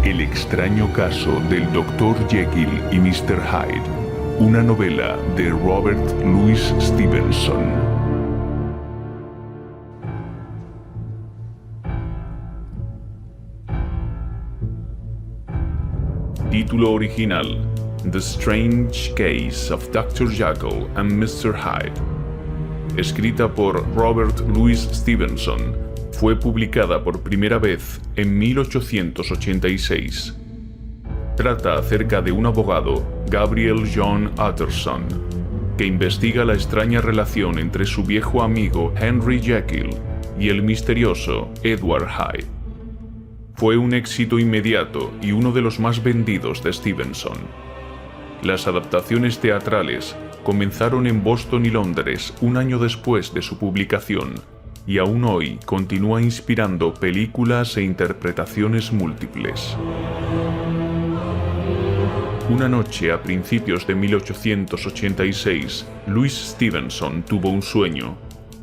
El extraño caso del Dr. Jekyll y Mr. Hyde, una novela de Robert Louis Stevenson. Título original: The Strange Case of Dr. Jekyll and Mr. Hyde. Escrita por Robert Louis Stevenson, fue publicada por primera vez en 1886. Trata acerca de un abogado, Gabriel John Utterson, que investiga la extraña relación entre su viejo amigo Henry Jekyll y el misterioso Edward Hyde. Fue un éxito inmediato y uno de los más vendidos de Stevenson. Las adaptaciones teatrales comenzaron en Boston y Londres un año después de su publicación, y aún hoy continúa inspirando películas e interpretaciones múltiples. Una noche a principios de 1886, Louis Stevenson tuvo un sueño,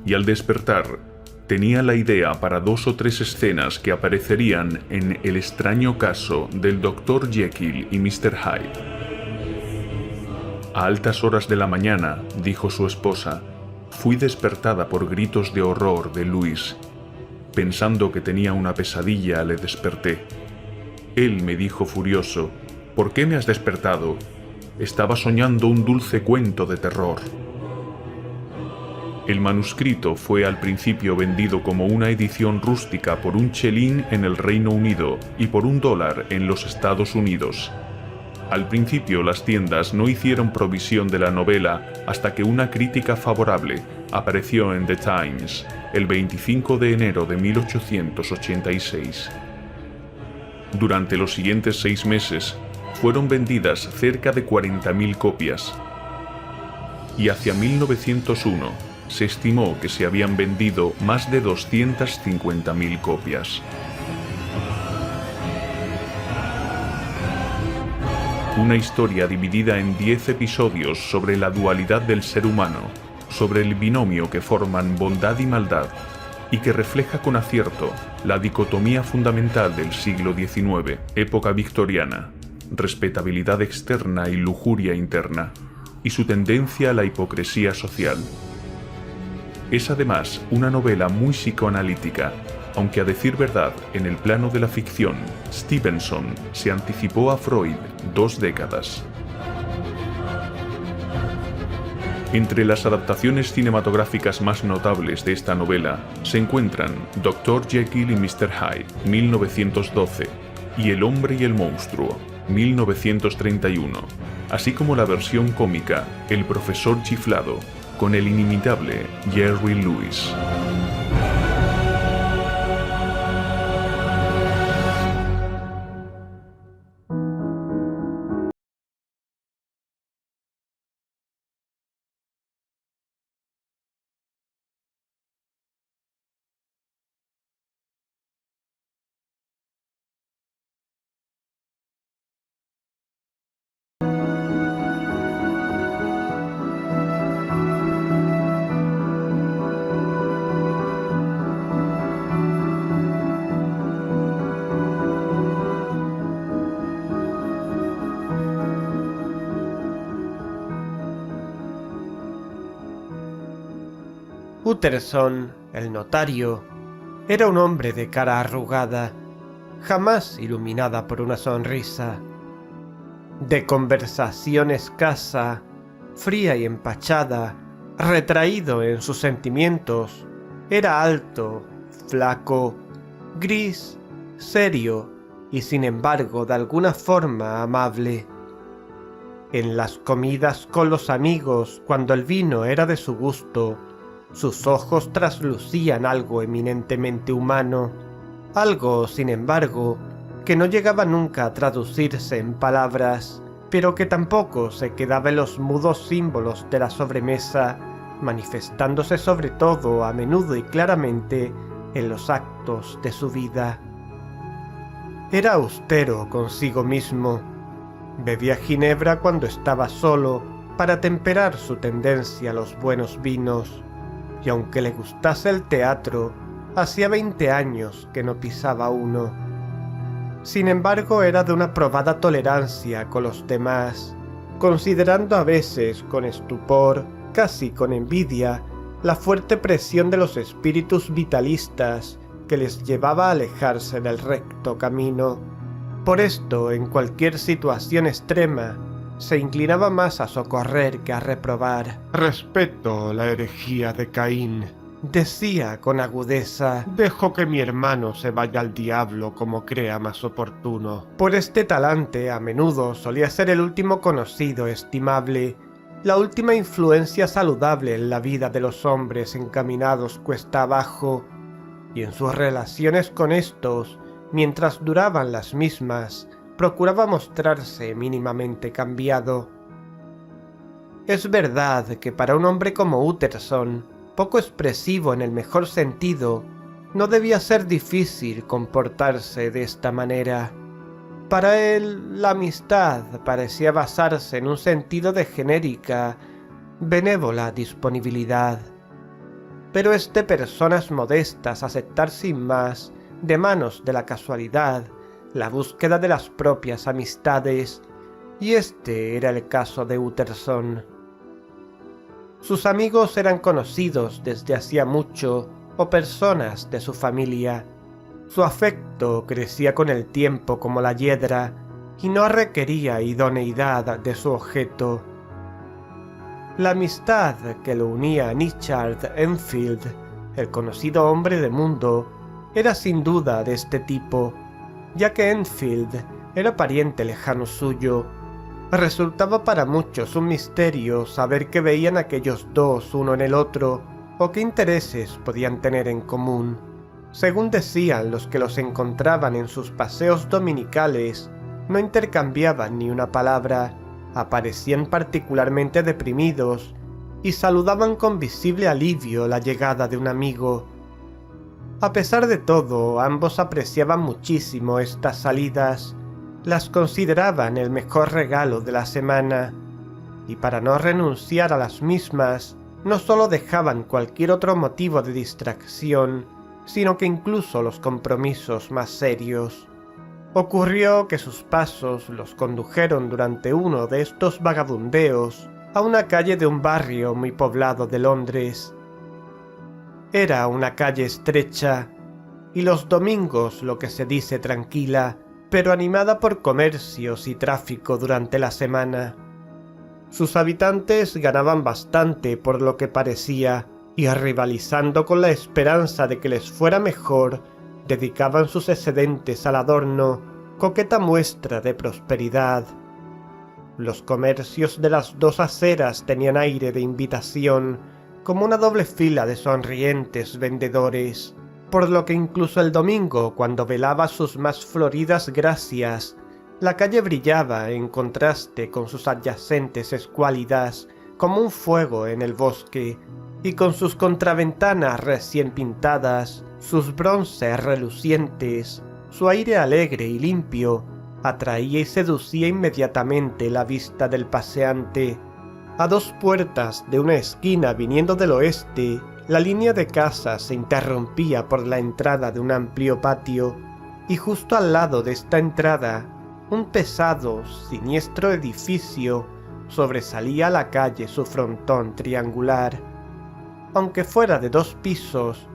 y al despertar, tenía la idea para 2 o 3 escenas que aparecerían en El extraño caso del Dr. Jekyll y Mr. Hyde. A altas horas de la mañana, dijo su esposa, fui despertada por gritos de horror de Louis. Pensando que tenía una pesadilla, le desperté. Él me dijo furioso, ¿por qué me has despertado? Estaba soñando un dulce cuento de terror. El manuscrito fue al principio vendido como una edición rústica por un chelín en el Reino Unido y por $1 en los Estados Unidos. Al principio las tiendas no hicieron provisión de la novela hasta que una crítica favorable apareció en The Times el 25 de enero de 1886. Durante los siguientes 6 meses fueron vendidas cerca de 40.000 copias y hacia 1901 se estimó que se habían vendido más de 250.000 copias. Una historia dividida en 10 episodios sobre la dualidad del ser humano, sobre el binomio que forman bondad y maldad, y que refleja con acierto la dicotomía fundamental del siglo XIX, época victoriana, respetabilidad externa y lujuria interna, y su tendencia a la hipocresía social. Es además una novela muy psicoanalítica, aunque a decir verdad, en el plano de la ficción, Stevenson se anticipó a Freud 2 décadas. Entre las adaptaciones cinematográficas más notables de esta novela se encuentran Dr. Jekyll y Mr. Hyde, 1912, y El hombre y el monstruo, 1931, así como la versión cómica El profesor chiflado, con el inimitable Jerry Lewis. Utterson, el notario, era un hombre de cara arrugada, jamás iluminada por una sonrisa, de conversación escasa, fría y empachada, retraído en sus sentimientos. Era alto, flaco, gris, serio y sin embargo de alguna forma amable. En las comidas con los amigos, cuando el vino era de su gusto, sus ojos traslucían algo eminentemente humano, algo, sin embargo, que no llegaba nunca a traducirse en palabras, pero que tampoco se quedaba en los mudos símbolos de la sobremesa, manifestándose sobre todo a menudo y claramente en los actos de su vida. Era austero consigo mismo. Bebía ginebra cuando estaba solo para temperar su tendencia a los buenos vinos, y aunque le gustase el teatro, hacía 20 años que no pisaba uno. Sin embargo, era de una probada tolerancia con los demás, considerando a veces con estupor, casi con envidia, la fuerte presión de los espíritus vitalistas que les llevaba a alejarse del recto camino. Por esto, en cualquier situación extrema, se inclinaba más a socorrer que a reprobar. «Respeto la herejía de Caín», decía con agudeza. «Dejo que mi hermano se vaya al diablo como crea más oportuno». Por este talante a menudo solía ser el último conocido estimable, la última influencia saludable en la vida de los hombres encaminados cuesta abajo, y en sus relaciones con estos, mientras duraban las mismas, procuraba mostrarse mínimamente cambiado. Es verdad que para un hombre como Utterson, poco expresivo en el mejor sentido, no debía ser difícil comportarse de esta manera. Para él, la amistad parecía basarse en un sentido de genérica, benévola disponibilidad. Pero es de personas modestas aceptar sin más, de manos de la casualidad, la búsqueda de las propias amistades, y este era el caso de Utterson. Sus amigos eran conocidos desde hacía mucho, o personas de su familia. Su afecto crecía con el tiempo como la hiedra, y no requería idoneidad de su objeto. La amistad que lo unía a Richard Enfield, el conocido hombre de mundo, era sin duda de este tipo, ya que Enfield era pariente lejano suyo. Resultaba para muchos un misterio saber qué veían aquellos dos uno en el otro, o qué intereses podían tener en común. Según decían los que los encontraban en sus paseos dominicales, no intercambiaban ni una palabra, aparecían particularmente deprimidos y saludaban con visible alivio la llegada de un amigo. A pesar de todo, ambos apreciaban muchísimo estas salidas, las consideraban el mejor regalo de la semana, y para no renunciar a las mismas, no solo dejaban cualquier otro motivo de distracción, sino que incluso los compromisos más serios. Ocurrió que sus pasos los condujeron durante uno de estos vagabundeos a una calle de un barrio muy poblado de Londres. Era una calle estrecha, y los domingos lo que se dice tranquila, pero animada por comercios y tráfico durante la semana. Sus habitantes ganaban bastante por lo que parecía, y rivalizando con la esperanza de que les fuera mejor, dedicaban sus excedentes al adorno, coqueta muestra de prosperidad. Los comercios de las dos aceras tenían aire de invitación, como una doble fila de sonrientes vendedores, por lo que incluso el domingo, cuando velaba sus más floridas gracias, la calle brillaba en contraste con sus adyacentes escuálidas, como un fuego en el bosque, y con sus contraventanas recién pintadas, sus bronces relucientes, su aire alegre y limpio, atraía y seducía inmediatamente la vista del paseante. A 2 puertas de una esquina viniendo del oeste, la línea de casas se interrumpía por la entrada de un amplio patio, y justo al lado de esta entrada, un pesado, siniestro edificio sobresalía a la calle su frontón triangular. Aunque fuera de 2 pisos,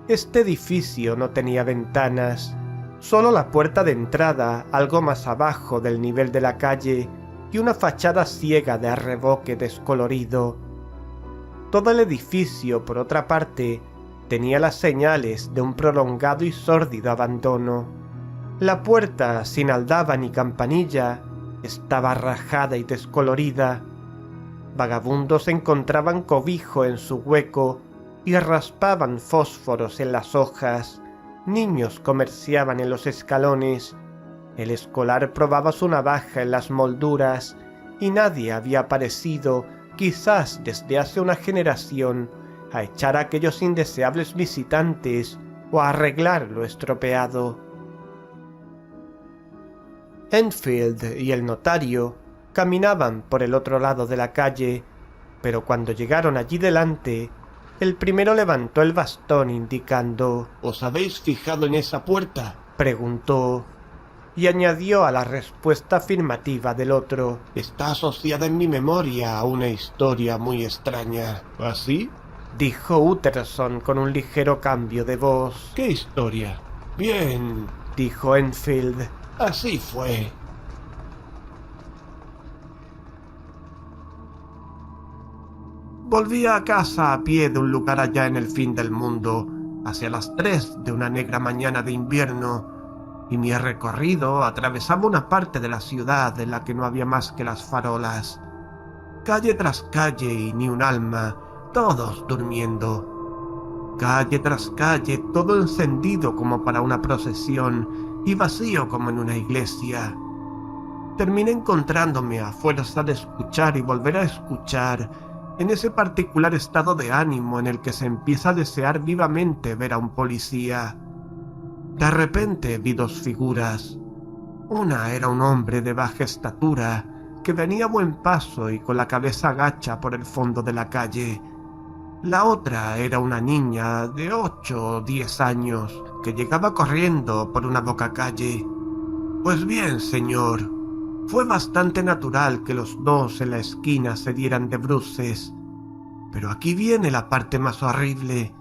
este edificio no tenía ventanas, solo la puerta de entrada algo más abajo del nivel de la calle y una fachada ciega de arreboque descolorido. Todo el edificio, por otra parte, tenía las señales de un prolongado y sórdido abandono. La puerta, sin aldaba ni campanilla, estaba rajada y descolorida. Vagabundos encontraban cobijo en su hueco y raspaban fósforos en las hojas. Niños comerciaban en los escalones. El escolar probaba su navaja en las molduras y nadie había aparecido, quizás desde hace una generación, a echar a aquellos indeseables visitantes o a arreglar lo estropeado. Enfield y el notario caminaban por el otro lado de la calle, pero cuando llegaron allí delante, el primero levantó el bastón indicando. «¿Os habéis fijado en esa puerta?», preguntó. y añadió a la respuesta afirmativa del otro: Está asociada en mi memoria a una historia muy extraña. ¿Así? Dijo Utterson con un ligero cambio de voz. ¿Qué historia? Bien, Dijo Enfield. así fue. Volví a casa a pie de un lugar allá en el fin del mundo, hacia las 3 de una negra mañana de invierno, y mi recorrido atravesaba una parte de la ciudad en la que no había más que las farolas. Calle tras calle y ni un alma, todos durmiendo. Calle tras calle, todo encendido como para una procesión y vacío como en una iglesia. Terminé encontrándome a fuerza de escuchar y volver a escuchar, en ese particular estado de ánimo en el que se empieza a desear vivamente ver a un policía. De repente vi dos figuras. Una era un hombre de baja estatura, que venía a buen paso y con la cabeza agacha por el fondo de la calle. La otra era una niña de 8 o 10 años, que llegaba corriendo por una bocacalle. Pues bien, señor, fue bastante natural que los dos en la esquina se dieran de bruces. Pero aquí viene la parte más horrible.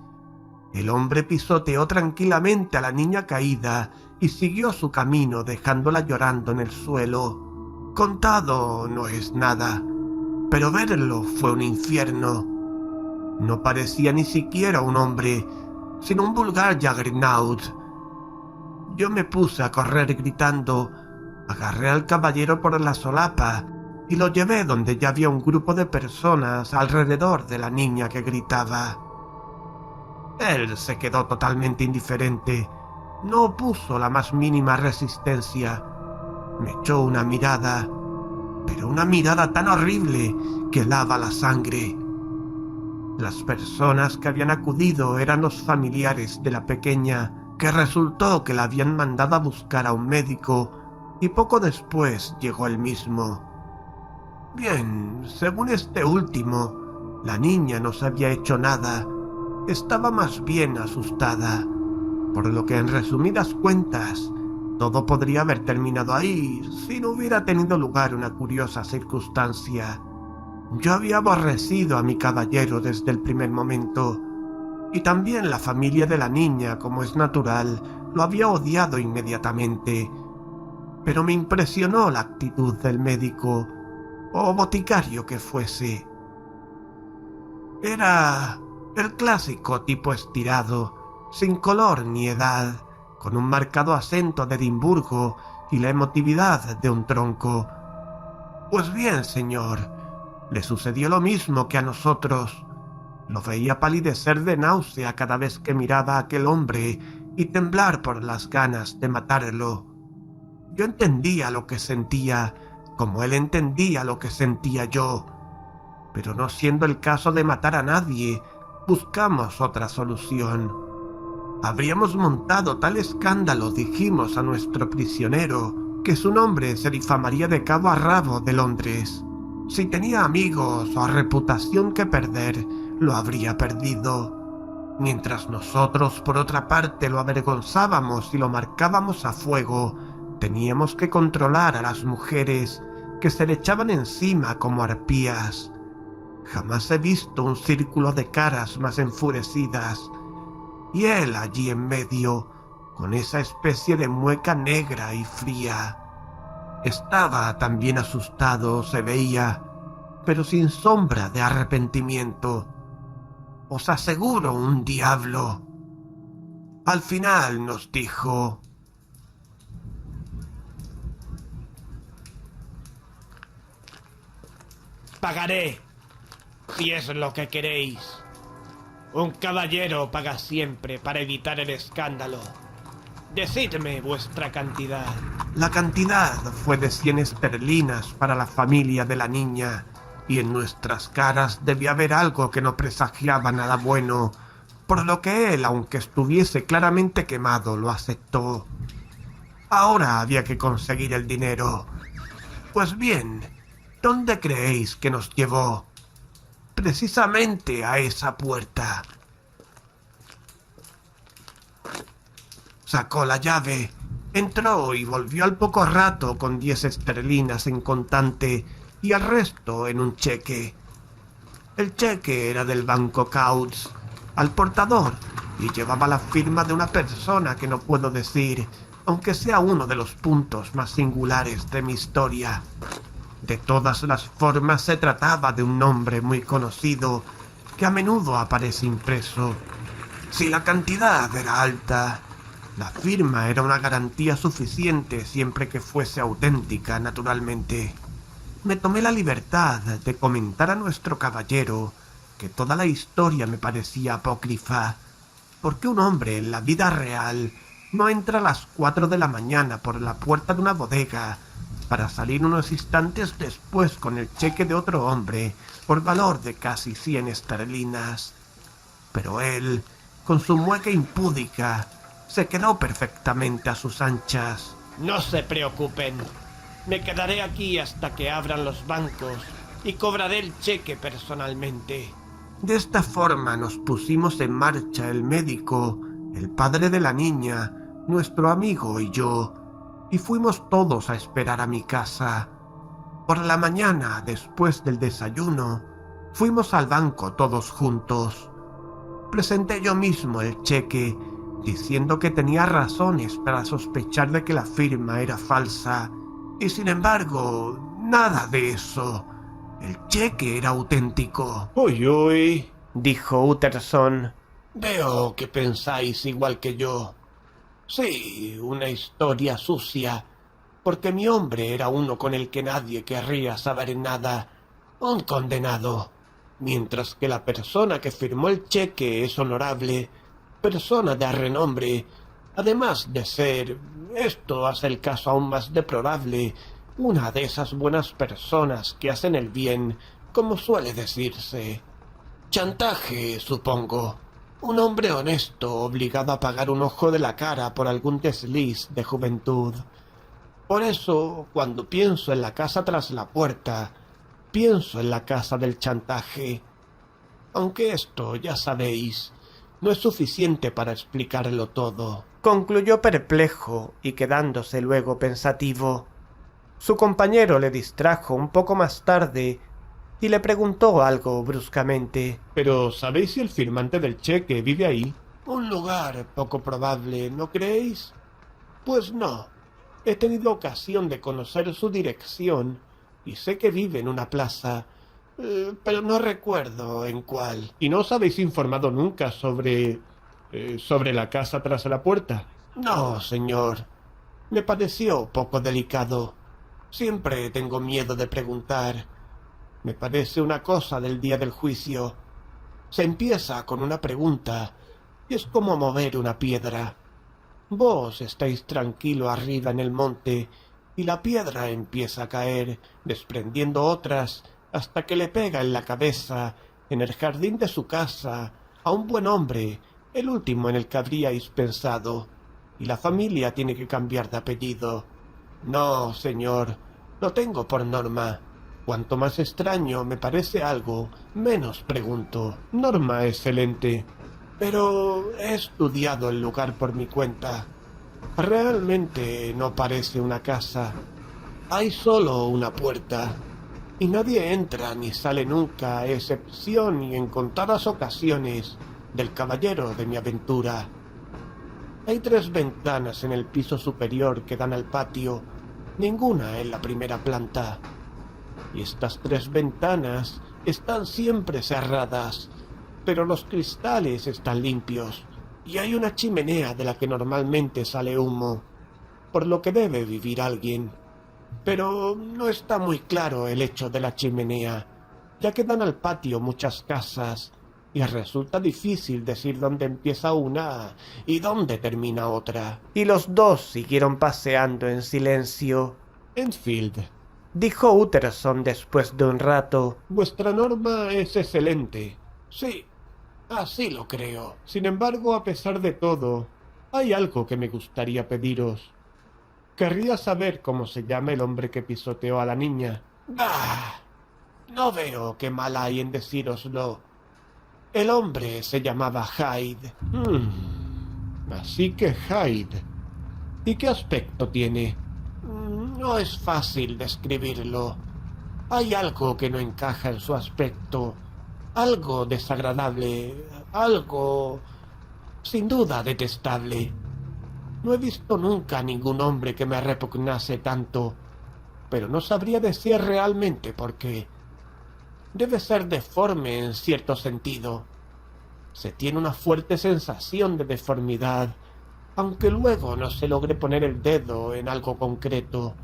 El hombre pisoteó tranquilamente a la niña caída y siguió su camino dejándola llorando en el suelo. Contado no es nada, pero verlo fue un infierno. No parecía ni siquiera un hombre, sino un vulgar Juggernaut. Yo me puse a correr gritando, agarré al caballero por la solapa y lo llevé donde ya había un grupo de personas alrededor de la niña que gritaba. Él se quedó totalmente indiferente, no opuso la más mínima resistencia. Me echó una mirada, pero una mirada tan horrible que helaba la sangre. Las personas que habían acudido eran los familiares de la pequeña, que resultó que la habían mandado a buscar a un médico y poco después llegó el mismo. Bien, según este último, la niña no se había hecho nada, estaba más bien asustada, por lo que en resumidas cuentas, todo podría haber terminado ahí si no hubiera tenido lugar una curiosa circunstancia. Yo había aborrecido a mi caballero desde el primer momento, y también la familia de la niña, como es natural, lo había odiado inmediatamente. Pero me impresionó la actitud del médico, o boticario que fuese. Era el clásico tipo estirado, sin color ni edad, con un marcado acento de Edimburgo y la emotividad de un tronco. Pues bien, señor, le sucedió lo mismo que a nosotros. Lo veía palidecer de náusea cada vez que miraba a aquel hombre y temblar por las ganas de matarlo. Yo entendía lo que sentía, como él entendía lo que sentía yo. Pero no siendo el caso de matar a nadie, buscamos otra solución. Habríamos montado tal escándalo, dijimos a nuestro prisionero, que su nombre se difamaría de cabo a rabo de Londres. Si tenía amigos o reputación que perder, lo habría perdido. Mientras nosotros, por otra parte, lo avergonzábamos y lo marcábamos a fuego, teníamos que controlar a las mujeres que se le echaban encima como arpías. Jamás he visto un círculo de caras más enfurecidas, y él allí en medio, con esa especie de mueca negra y fría. Estaba también asustado, se veía, pero sin sombra de arrepentimiento. Os aseguro un diablo. Al final nos dijo: pagaré, si es lo que queréis. Un caballero paga siempre para evitar el escándalo. Decidme vuestra cantidad. La cantidad fue de 100 esterlinas para la familia de la niña, y en nuestras caras debía haber algo que no presagiaba nada bueno, por lo que él, aunque estuviese claramente quemado, lo aceptó. Ahora había que conseguir el dinero. Pues bien, ¿dónde creéis que nos llevó? Precisamente a esa puerta. Sacó la llave, Entró y volvió al poco rato con 10 esterlinas en contante y el resto en un cheque. El cheque era del banco Coutts al portador y llevaba la firma de una persona que no puedo decir, aunque sea uno de los puntos más singulares de mi historia. De todas las formas se trataba de un nombre muy conocido que a menudo aparece impreso. Si la cantidad era alta, la firma era una garantía suficiente siempre que fuese auténtica, naturalmente. Me tomé la libertad de comentar a nuestro caballero que toda la historia me parecía apócrifa, porque un hombre en la vida real no entra a las 4 de la mañana por la puerta de una bodega para salir unos instantes después con el cheque de otro hombre por valor de casi 100 esterlinas. Pero él, con su mueca impúdica, se quedó perfectamente a sus anchas. No se preocupen. Me quedaré aquí hasta que abran los bancos y cobraré el cheque personalmente. De esta forma nos pusimos en marcha el médico, el padre de la niña, nuestro amigo y yo, y fuimos todos a esperar a mi casa. Por la mañana, después del desayuno, fuimos al banco todos juntos. Presenté yo mismo el cheque, diciendo que tenía razones para sospechar de que la firma era falsa, y sin embargo, nada de eso. El cheque era auténtico. Uy, dijo Utterson. Veo que pensáis igual que yo. Sí, una historia sucia, porque mi hombre era uno con el que nadie querría saber nada, un condenado, mientras que la persona que firmó el cheque es honorable, persona de renombre, además de ser, esto hace el caso aún más deplorable, una de esas buenas personas que hacen el bien, como suele decirse. Chantaje, supongo. Un hombre honesto obligado a pagar un ojo de la cara por algún desliz de juventud. Por eso, cuando pienso en la casa tras la puerta, pienso en la casa del chantaje. Aunque esto, ya sabéis, no es suficiente para explicarlo todo. Concluyó perplejo y quedándose luego pensativo. Su compañero le distrajo un poco más tarde y le preguntó algo bruscamente. ¿Pero sabéis si el firmante del cheque vive ahí? Un lugar poco probable, ¿no creéis? Pues no. He tenido ocasión de conocer su dirección y sé que vive en una plaza, pero no recuerdo en cuál. ¿Y no os habéis informado nunca sobre la casa tras la puerta? No, señor. Me pareció poco delicado. Siempre tengo miedo de preguntar. Me parece una cosa del día del juicio. Se empieza con una pregunta y es como mover una piedra. Vos estáis tranquilo arriba en el monte y la piedra empieza a caer, desprendiendo otras hasta que le pega en la cabeza, en el jardín de su casa, a un buen hombre, el último en el que habríais pensado, y la familia tiene que cambiar de apellido. No, señor, lo tengo por norma. Cuanto más extraño me parece algo, menos pregunto. Norma excelente. Pero he estudiado el lugar por mi cuenta. Realmente no parece una casa. Hay solo una puerta. Y nadie entra ni sale nunca, a excepción y en contadas ocasiones del caballero de mi aventura. Hay 3 ventanas en el piso superior que dan al patio, ninguna en la primera planta. Y estas 3 ventanas están siempre cerradas, pero los cristales están limpios, y hay una chimenea de la que normalmente sale humo, por lo que debe vivir alguien. Pero no está muy claro el hecho de la chimenea, ya que dan al patio muchas casas, y resulta difícil decir dónde empieza una y dónde termina otra. Y los dos siguieron paseando en silencio. Enfield, Dijo Utterson después de un rato. vuestra norma es excelente. Sí, así lo creo. Sin embargo, a pesar de todo, hay algo que me gustaría pediros. Querría saber cómo se llama el hombre que pisoteó a la niña. ¡Ah! No veo qué mal hay en decíroslo. El hombre se llamaba Hyde. Así que Hyde. ¿Y qué aspecto tiene? No es fácil describirlo. Hay algo que no encaja en su aspecto, algo desagradable, algo sin duda detestable. No he visto nunca a ningún hombre que me repugnase tanto, pero no sabría decir realmente por qué. Debe ser deforme en cierto sentido. Se tiene una fuerte sensación de deformidad, aunque luego no se logre poner el dedo en algo concreto.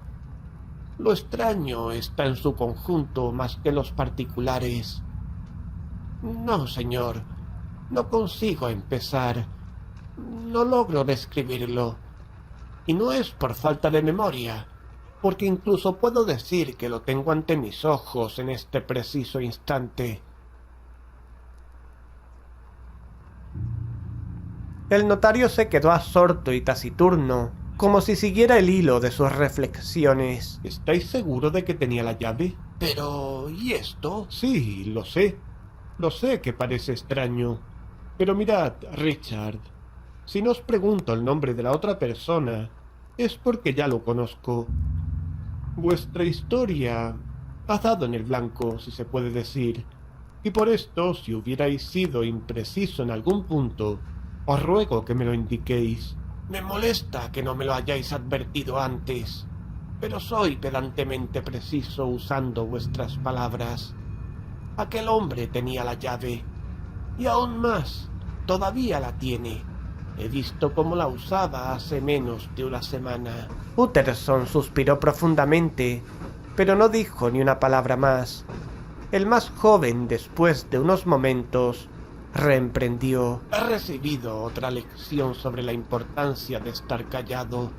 Lo extraño está en su conjunto más que en los particulares. No, señor, no consigo empezar. No logro describirlo. Y no es por falta de memoria, porque incluso puedo decir que lo tengo ante mis ojos en este preciso instante. El notario se quedó absorto y taciturno, como si siguiera el hilo de sus reflexiones. ¿Estáis seguro de que tenía la llave? Pero, ¿y esto? Sí, lo sé. Lo sé que parece extraño. Pero mirad, Richard, si no os pregunto el nombre de la otra persona, es porque ya lo conozco. Vuestra historia ha dado en el blanco, si se puede decir, y por esto, si hubierais sido impreciso en algún punto, os ruego que me lo indiquéis. Me molesta que no me lo hayáis advertido antes, pero soy pedantemente preciso usando vuestras palabras. Aquel hombre tenía la llave, y aún más, todavía la tiene. He visto cómo la usaba hace menos de una semana. Utterson suspiró profundamente, pero no dijo ni una palabra más. El más joven, después de unos momentos, reemprendió. He recibido otra lección sobre la importancia de estar callado.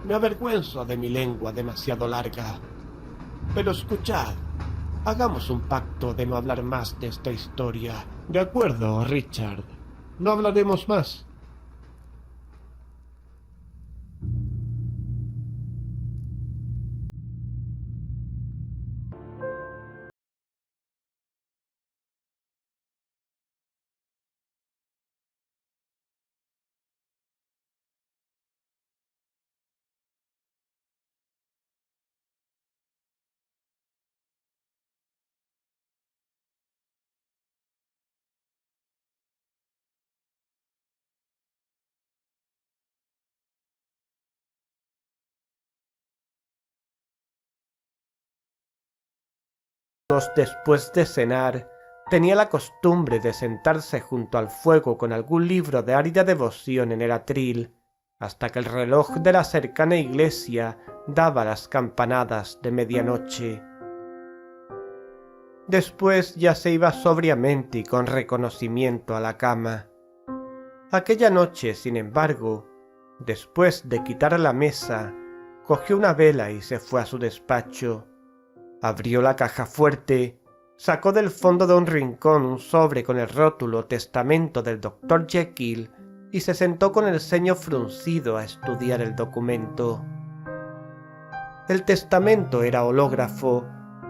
Me avergüenzo de mi lengua demasiado larga. Pero escuchad, hagamos un pacto de no hablar más de esta historia. De acuerdo, Richard. No hablaremos más. Después de cenar, tenía la costumbre de sentarse junto al fuego con algún libro de árida devoción en el atril, hasta que el reloj de la cercana iglesia daba las campanadas de medianoche. Después ya se iba sobriamente y con reconocimiento a la cama. Aquella noche, sin embargo, después de quitar la mesa, cogió una vela y se fue a su despacho. Abrió la caja fuerte, sacó del fondo de un rincón un sobre con el rótulo Testamento del Dr. Jekyll y se sentó con el ceño fruncido a estudiar el documento. El testamento era hológrafo,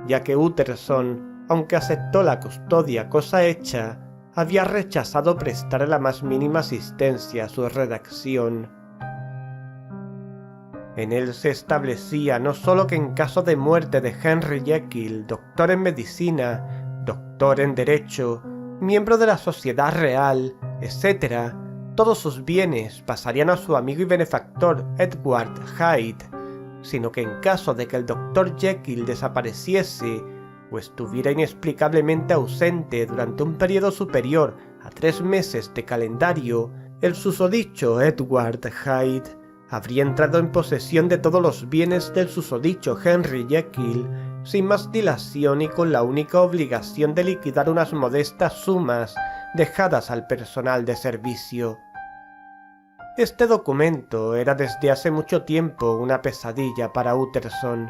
ya que Utterson, aunque aceptó la custodia cosa hecha, había rechazado prestar la más mínima asistencia a su redacción. En él se establecía no sólo que en caso de muerte de Henry Jekyll, doctor en medicina, doctor en derecho, miembro de la sociedad real, etc., todos sus bienes pasarían a su amigo y benefactor Edward Hyde, sino que en caso de que el doctor Jekyll desapareciese o estuviera inexplicablemente ausente durante un periodo superior a 3 meses de calendario, el susodicho Edward Hyde habría entrado en posesión de todos los bienes del susodicho Henry Jekyll sin más dilación y con la única obligación de liquidar unas modestas sumas dejadas al personal de servicio. Este documento era desde hace mucho tiempo una pesadilla para Utterson.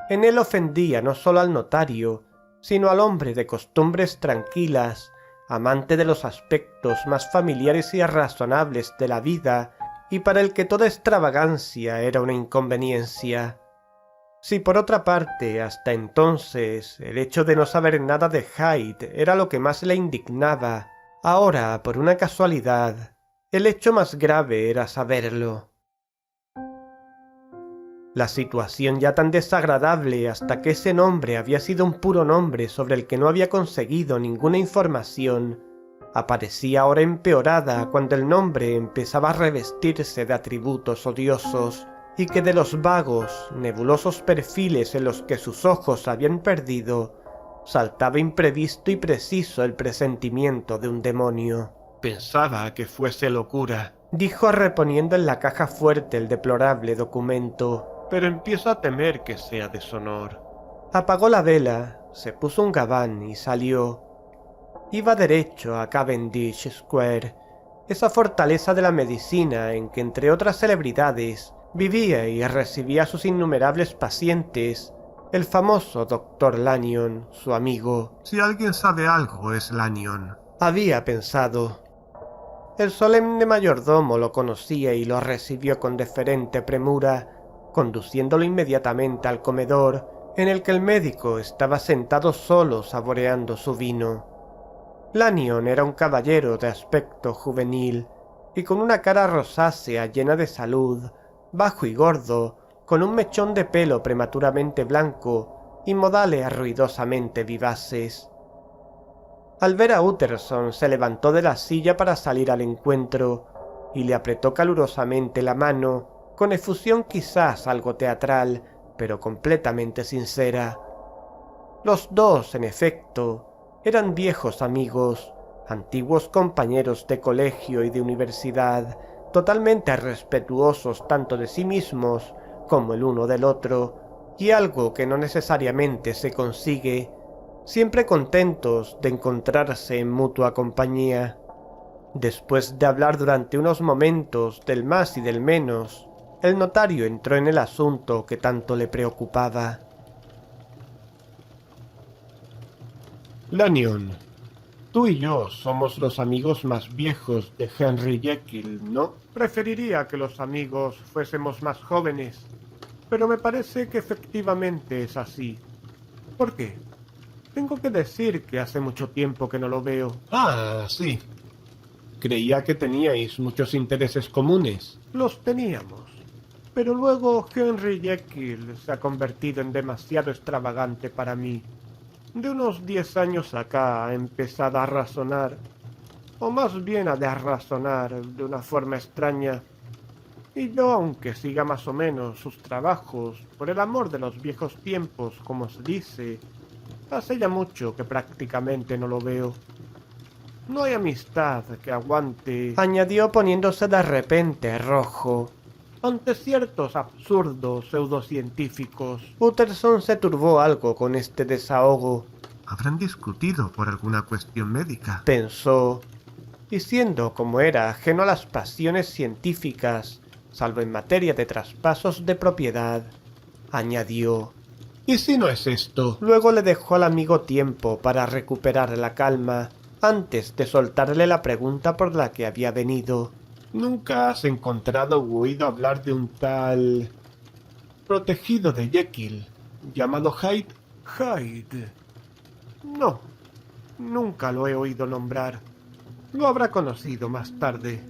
En él ofendía no solo al notario, sino al hombre de costumbres tranquilas, amante de los aspectos más familiares y razonables de la vida, y para el que toda extravagancia era una inconveniencia. Si por otra parte, hasta entonces, el hecho de no saber nada de Hyde era lo que más le indignaba, ahora, por una casualidad, el hecho más grave era saberlo. La situación ya tan desagradable hasta que ese nombre había sido un puro nombre sobre el que no había conseguido ninguna información, aparecía ahora empeorada cuando el nombre empezaba a revestirse de atributos odiosos y que de los vagos, nebulosos perfiles en los que sus ojos habían perdido, saltaba imprevisto y preciso el presentimiento de un demonio. Pensaba que fuese locura, Dijo reponiendo en la caja fuerte el deplorable documento. pero empiezo a temer que sea deshonor. Apagó la vela, se puso un gabán y salió. Iba derecho a Cavendish Square, esa fortaleza de la medicina en que, entre otras celebridades, vivía y recibía a sus innumerables pacientes el famoso Dr. Lanyon, su amigo. Si alguien sabe algo es Lanyon. Había pensado. El solemne mayordomo lo conocía y lo recibió con deferente premura, conduciéndolo inmediatamente al comedor, en el que el médico estaba sentado solo saboreando su vino. Lanyon era un caballero de aspecto juvenil, y con una cara rosácea llena de salud, bajo y gordo, con un mechón de pelo prematuramente blanco y modales ruidosamente vivaces. Al ver a Utterson se levantó de la silla para salir al encuentro, y le apretó calurosamente la mano, con efusión quizás algo teatral, pero completamente sincera. Los dos, en efecto, eran viejos amigos, antiguos compañeros de colegio y de universidad, totalmente respetuosos tanto de sí mismos como el uno del otro, y algo que no necesariamente se consigue, siempre contentos de encontrarse en mutua compañía. Después de hablar durante unos momentos del más y del menos, el notario entró en el asunto que tanto le preocupaba. Lanyon, tú y yo somos los amigos más viejos de Henry Jekyll, ¿no? Preferiría que los amigos fuésemos más jóvenes, pero me parece que efectivamente es así. ¿Por qué? Tengo que decir que hace mucho tiempo que no lo veo. Ah, sí. Creía que teníais muchos intereses comunes. Los teníamos, pero luego Henry Jekyll se ha convertido en demasiado extravagante para mí. De unos 10 años acá ha empezado a razonar, o más bien a desrazonar de una forma extraña. Y yo, aunque siga más o menos sus trabajos, por el amor de los viejos tiempos, como se dice, hace ya mucho que prácticamente no lo veo. No hay amistad que aguante, añadió poniéndose de repente rojo. ante ciertos absurdos pseudocientíficos. Utterson se turbó algo con este desahogo. Habrán discutido por alguna cuestión médica, Pensó, y siendo como era ajeno a las pasiones científicas, salvo en materia de traspasos de propiedad, añadió. ¿Y si no es esto? Luego le dejó al amigo tiempo para recuperar la calma, antes de soltarle la pregunta por la que había venido. ¿Nunca has encontrado o oído hablar de un tal protegido de Jekyll, llamado Hyde? Hyde. No, nunca lo he oído nombrar. Lo habrá conocido más tarde.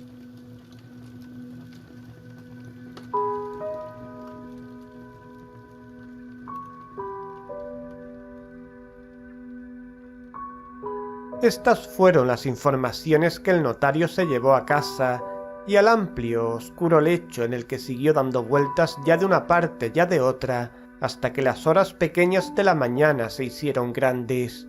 Estas fueron las informaciones que el notario se llevó a casa y al amplio, oscuro lecho en el que siguió dando vueltas ya de una parte ya de otra, hasta que las horas pequeñas de la mañana se hicieron grandes.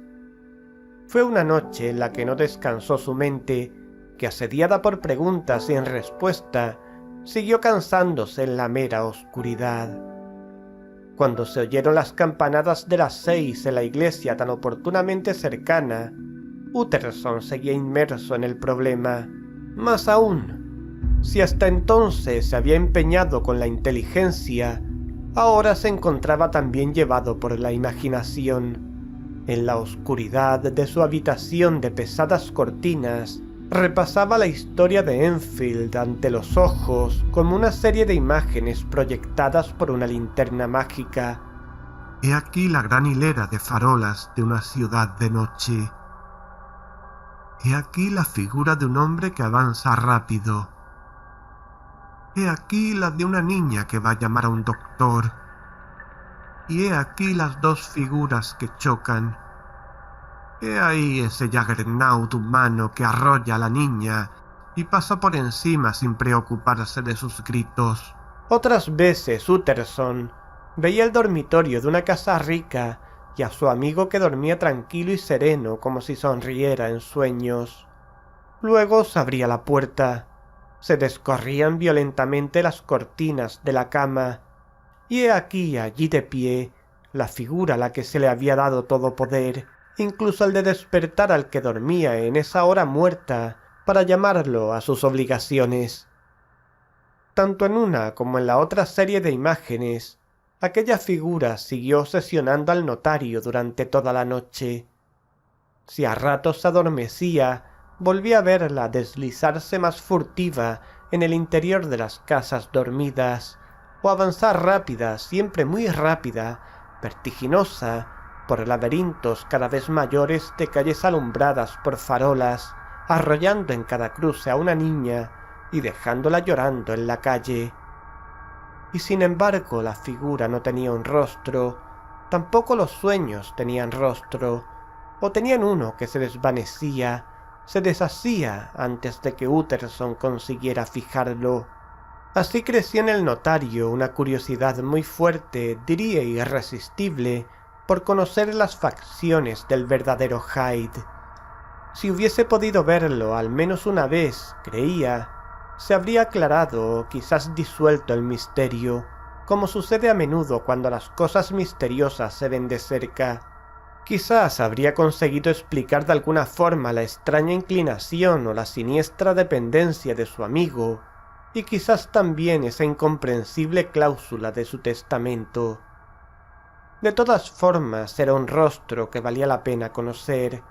Fue una noche en la que no descansó su mente, que asediada por preguntas sin respuesta, siguió cansándose en la mera oscuridad. Cuando se oyeron las campanadas de las 6 en la iglesia tan oportunamente cercana, Utterson seguía inmerso en el problema. Más aún, si hasta entonces se había empeñado con la inteligencia, ahora se encontraba también llevado por la imaginación. En la oscuridad de su habitación de pesadas cortinas, repasaba la historia de Enfield ante los ojos como una serie de imágenes proyectadas por una linterna mágica. He aquí la gran hilera de farolas de una ciudad de noche. He aquí la figura de un hombre que avanza rápido. He aquí la de una niña que va a llamar a un doctor. Y he aquí las dos figuras que chocan. He ahí ese Juggernaut humano que arrolla a la niña y pasa por encima sin preocuparse de sus gritos. Otras veces Utterson veía el dormitorio de una casa rica y a su amigo que dormía tranquilo y sereno como si sonriera en sueños. Luego se abría la puerta, se descorrían violentamente las cortinas de la cama, y he aquí allí de pie la figura a la que se le había dado todo poder, incluso el de despertar al que dormía en esa hora muerta para llamarlo a sus obligaciones. Tanto en una como en la otra serie de imágenes, aquella figura siguió obsesionando al notario durante toda la noche. Si a ratos se adormecía, volvía a verla deslizarse más furtiva en el interior de las casas dormidas, o avanzar rápida, siempre muy rápida, vertiginosa, por laberintos cada vez mayores de calles alumbradas por farolas, arrollando en cada cruce a una niña y dejándola llorando en la calle. Y sin embargo la figura no tenía un rostro, tampoco los sueños tenían rostro, o tenían uno que se desvanecía, se deshacía antes de que Utterson consiguiera fijarlo. Así creció en el notario una curiosidad muy fuerte, diría irresistible, por conocer las facciones del verdadero Hyde. Si hubiese podido verlo al menos una vez, creía, se habría aclarado o quizás disuelto el misterio, como sucede a menudo cuando las cosas misteriosas se ven de cerca. Quizás habría conseguido explicar de alguna forma la extraña inclinación o la siniestra dependencia de su amigo, y quizás también esa incomprensible cláusula de su testamento. De todas formas, era un rostro que valía la pena conocer,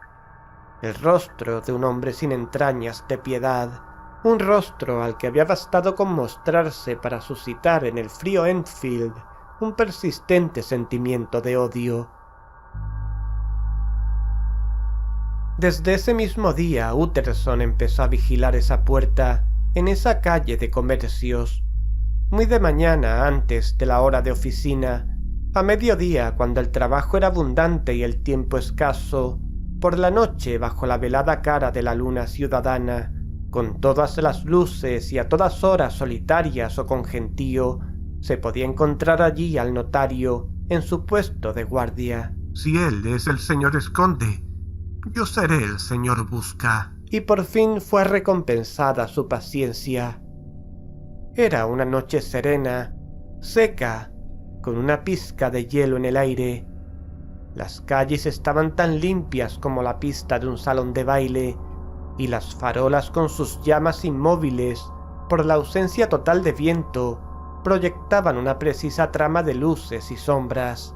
el rostro de un hombre sin entrañas de piedad, un rostro al que había bastado con mostrarse para suscitar en el frío Enfield un persistente sentimiento de odio. Desde ese mismo día, Utterson empezó a vigilar esa puerta, en esa calle de comercios, muy de mañana antes de la hora de oficina, a mediodía cuando el trabajo era abundante y el tiempo escaso, por la noche bajo la velada cara de la luna ciudadana, con todas las luces y a todas horas solitarias o con gentío, se podía encontrar allí al notario en su puesto de guardia. Si él es el señor Esconde, yo seré el señor Busca. Y por fin fue recompensada su paciencia. Era una noche serena, seca, con una pizca de hielo en el aire. Las calles estaban tan limpias como la pista de un salón de baile, y las farolas con sus llamas inmóviles, por la ausencia total de viento, proyectaban una precisa trama de luces y sombras.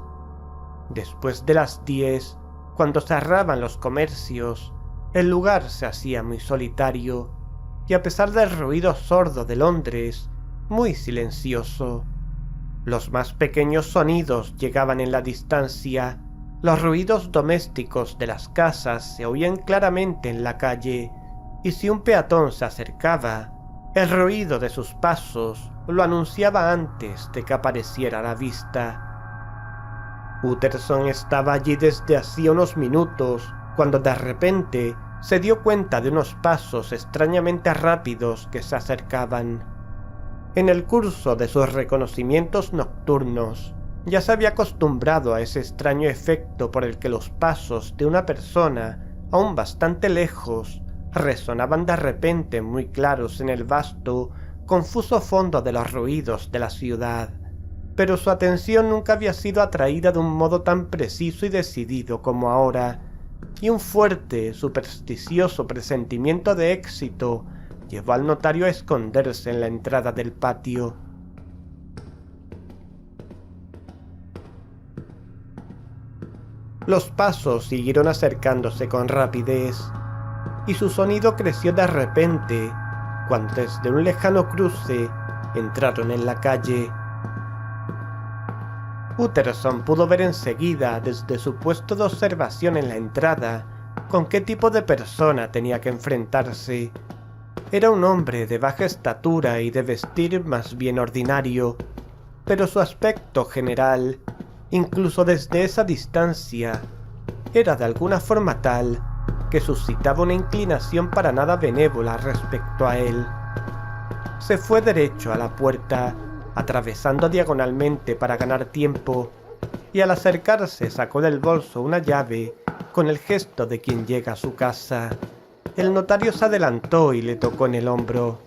Después de las 10, cuando cerraban los comercios, el lugar se hacía muy solitario, y a pesar del ruido sordo de Londres, muy silencioso. Los más pequeños sonidos llegaban en la distancia, los ruidos domésticos de las casas se oían claramente en la calle, y si un peatón se acercaba, el ruido de sus pasos lo anunciaba antes de que apareciera a la vista. Utterson estaba allí desde hacía unos minutos, cuando de repente se dio cuenta de unos pasos extrañamente rápidos que se acercaban. En el curso de sus reconocimientos nocturnos, ya se había acostumbrado a ese extraño efecto por el que los pasos de una persona, aún bastante lejos, resonaban de repente muy claros en el vasto, confuso fondo de los ruidos de la ciudad. Pero su atención nunca había sido atraída de un modo tan preciso y decidido como ahora, y un fuerte, supersticioso presentimiento de éxito llevó al notario a esconderse en la entrada del patio. Los pasos siguieron acercándose con rapidez, y su sonido creció de repente cuando desde un lejano cruce entraron en la calle. Utterson pudo ver enseguida desde su puesto de observación en la entrada con qué tipo de persona tenía que enfrentarse. Era un hombre de baja estatura y de vestir más bien ordinario, pero su aspecto general, incluso desde esa distancia, era de alguna forma tal que suscitaba una inclinación para nada benévola respecto a él. Se fue derecho a la puerta, atravesando diagonalmente para ganar tiempo, y al acercarse sacó del bolso una llave con el gesto de quien llega a su casa. El notario se adelantó y le tocó en el hombro.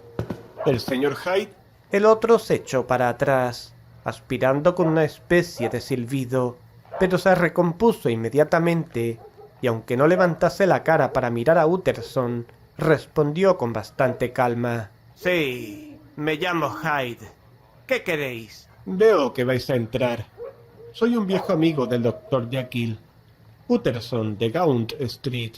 ¿El señor Hyde? El otro se echó para atrás, aspirando con una especie de silbido, pero se recompuso inmediatamente, y aunque no levantase la cara para mirar a Utterson, respondió con bastante calma. Sí, me llamo Hyde. ¿Qué queréis? Veo que vais a entrar. Soy un viejo amigo del Dr. Jekyll, Utterson de Gaunt Street.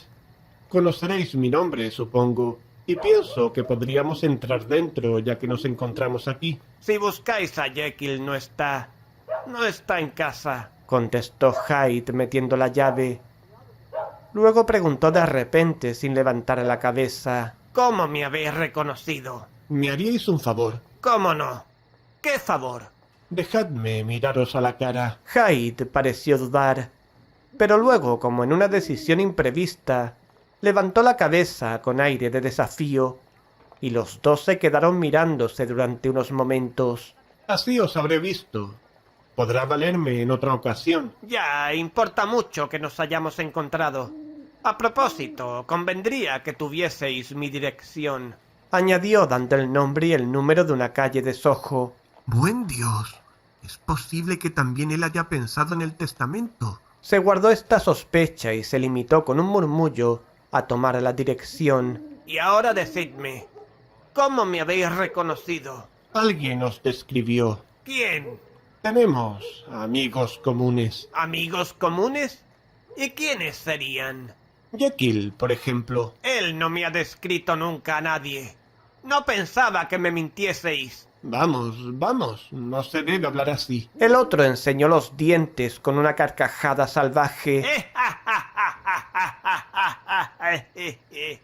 Conoceréis mi nombre, supongo, y pienso que podríamos entrar dentro ya que nos encontramos aquí. Si buscáis a Jekyll no está en casa, contestó Hyde metiendo la llave. Luego preguntó de repente sin levantar la cabeza. ¿Cómo me habéis reconocido? ¿Me haríais un favor? ¿Cómo no? ¿Qué favor? Dejadme miraros a la cara. Hyde pareció dudar, pero luego, como en una decisión imprevista, levantó la cabeza con aire de desafío, y los dos se quedaron mirándose durante unos momentos. Así os habré visto. Podrá valerme en otra ocasión. Ya, importa mucho que nos hayamos encontrado. A propósito, convendría que tuvieseis mi dirección, añadió dando el nombre y el número de una calle de Soho. Buen Dios, ¿es posible que también él haya pensado en el testamento? Se guardó esta sospecha y se limitó con un murmullo a tomar la dirección. Y ahora decidme, ¿cómo me habéis reconocido? Alguien os describió. ¿Quién? Tenemos amigos comunes. ¿Amigos comunes? ¿Y quiénes serían? Jekyll, por ejemplo. Él no me ha descrito nunca a nadie. No pensaba que me mintieseis. Vamos, no se debe hablar así. El otro enseñó los dientes con una carcajada salvaje.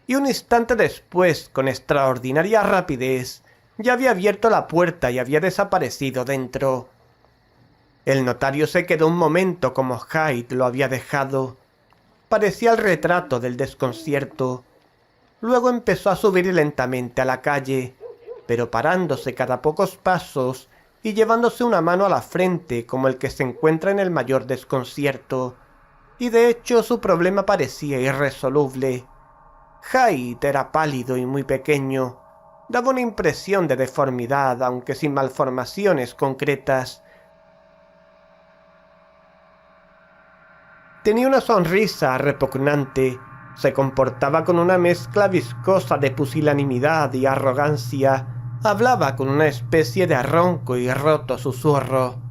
Y un instante después, con extraordinaria rapidez, ya había abierto la puerta y había desaparecido dentro. El notario se quedó un momento como Hyde lo había dejado. Parecía el retrato del desconcierto. Luego empezó a subir lentamente a la calle, pero parándose cada pocos pasos y llevándose una mano a la frente como el que se encuentra en el mayor desconcierto. Y de hecho su problema parecía irresoluble. Hyde era pálido y muy pequeño. Daba una impresión de deformidad, aunque sin malformaciones concretas. Tenía una sonrisa repugnante. Se comportaba con una mezcla viscosa de pusilanimidad y arrogancia. Hablaba con una especie de ronco y roto susurro.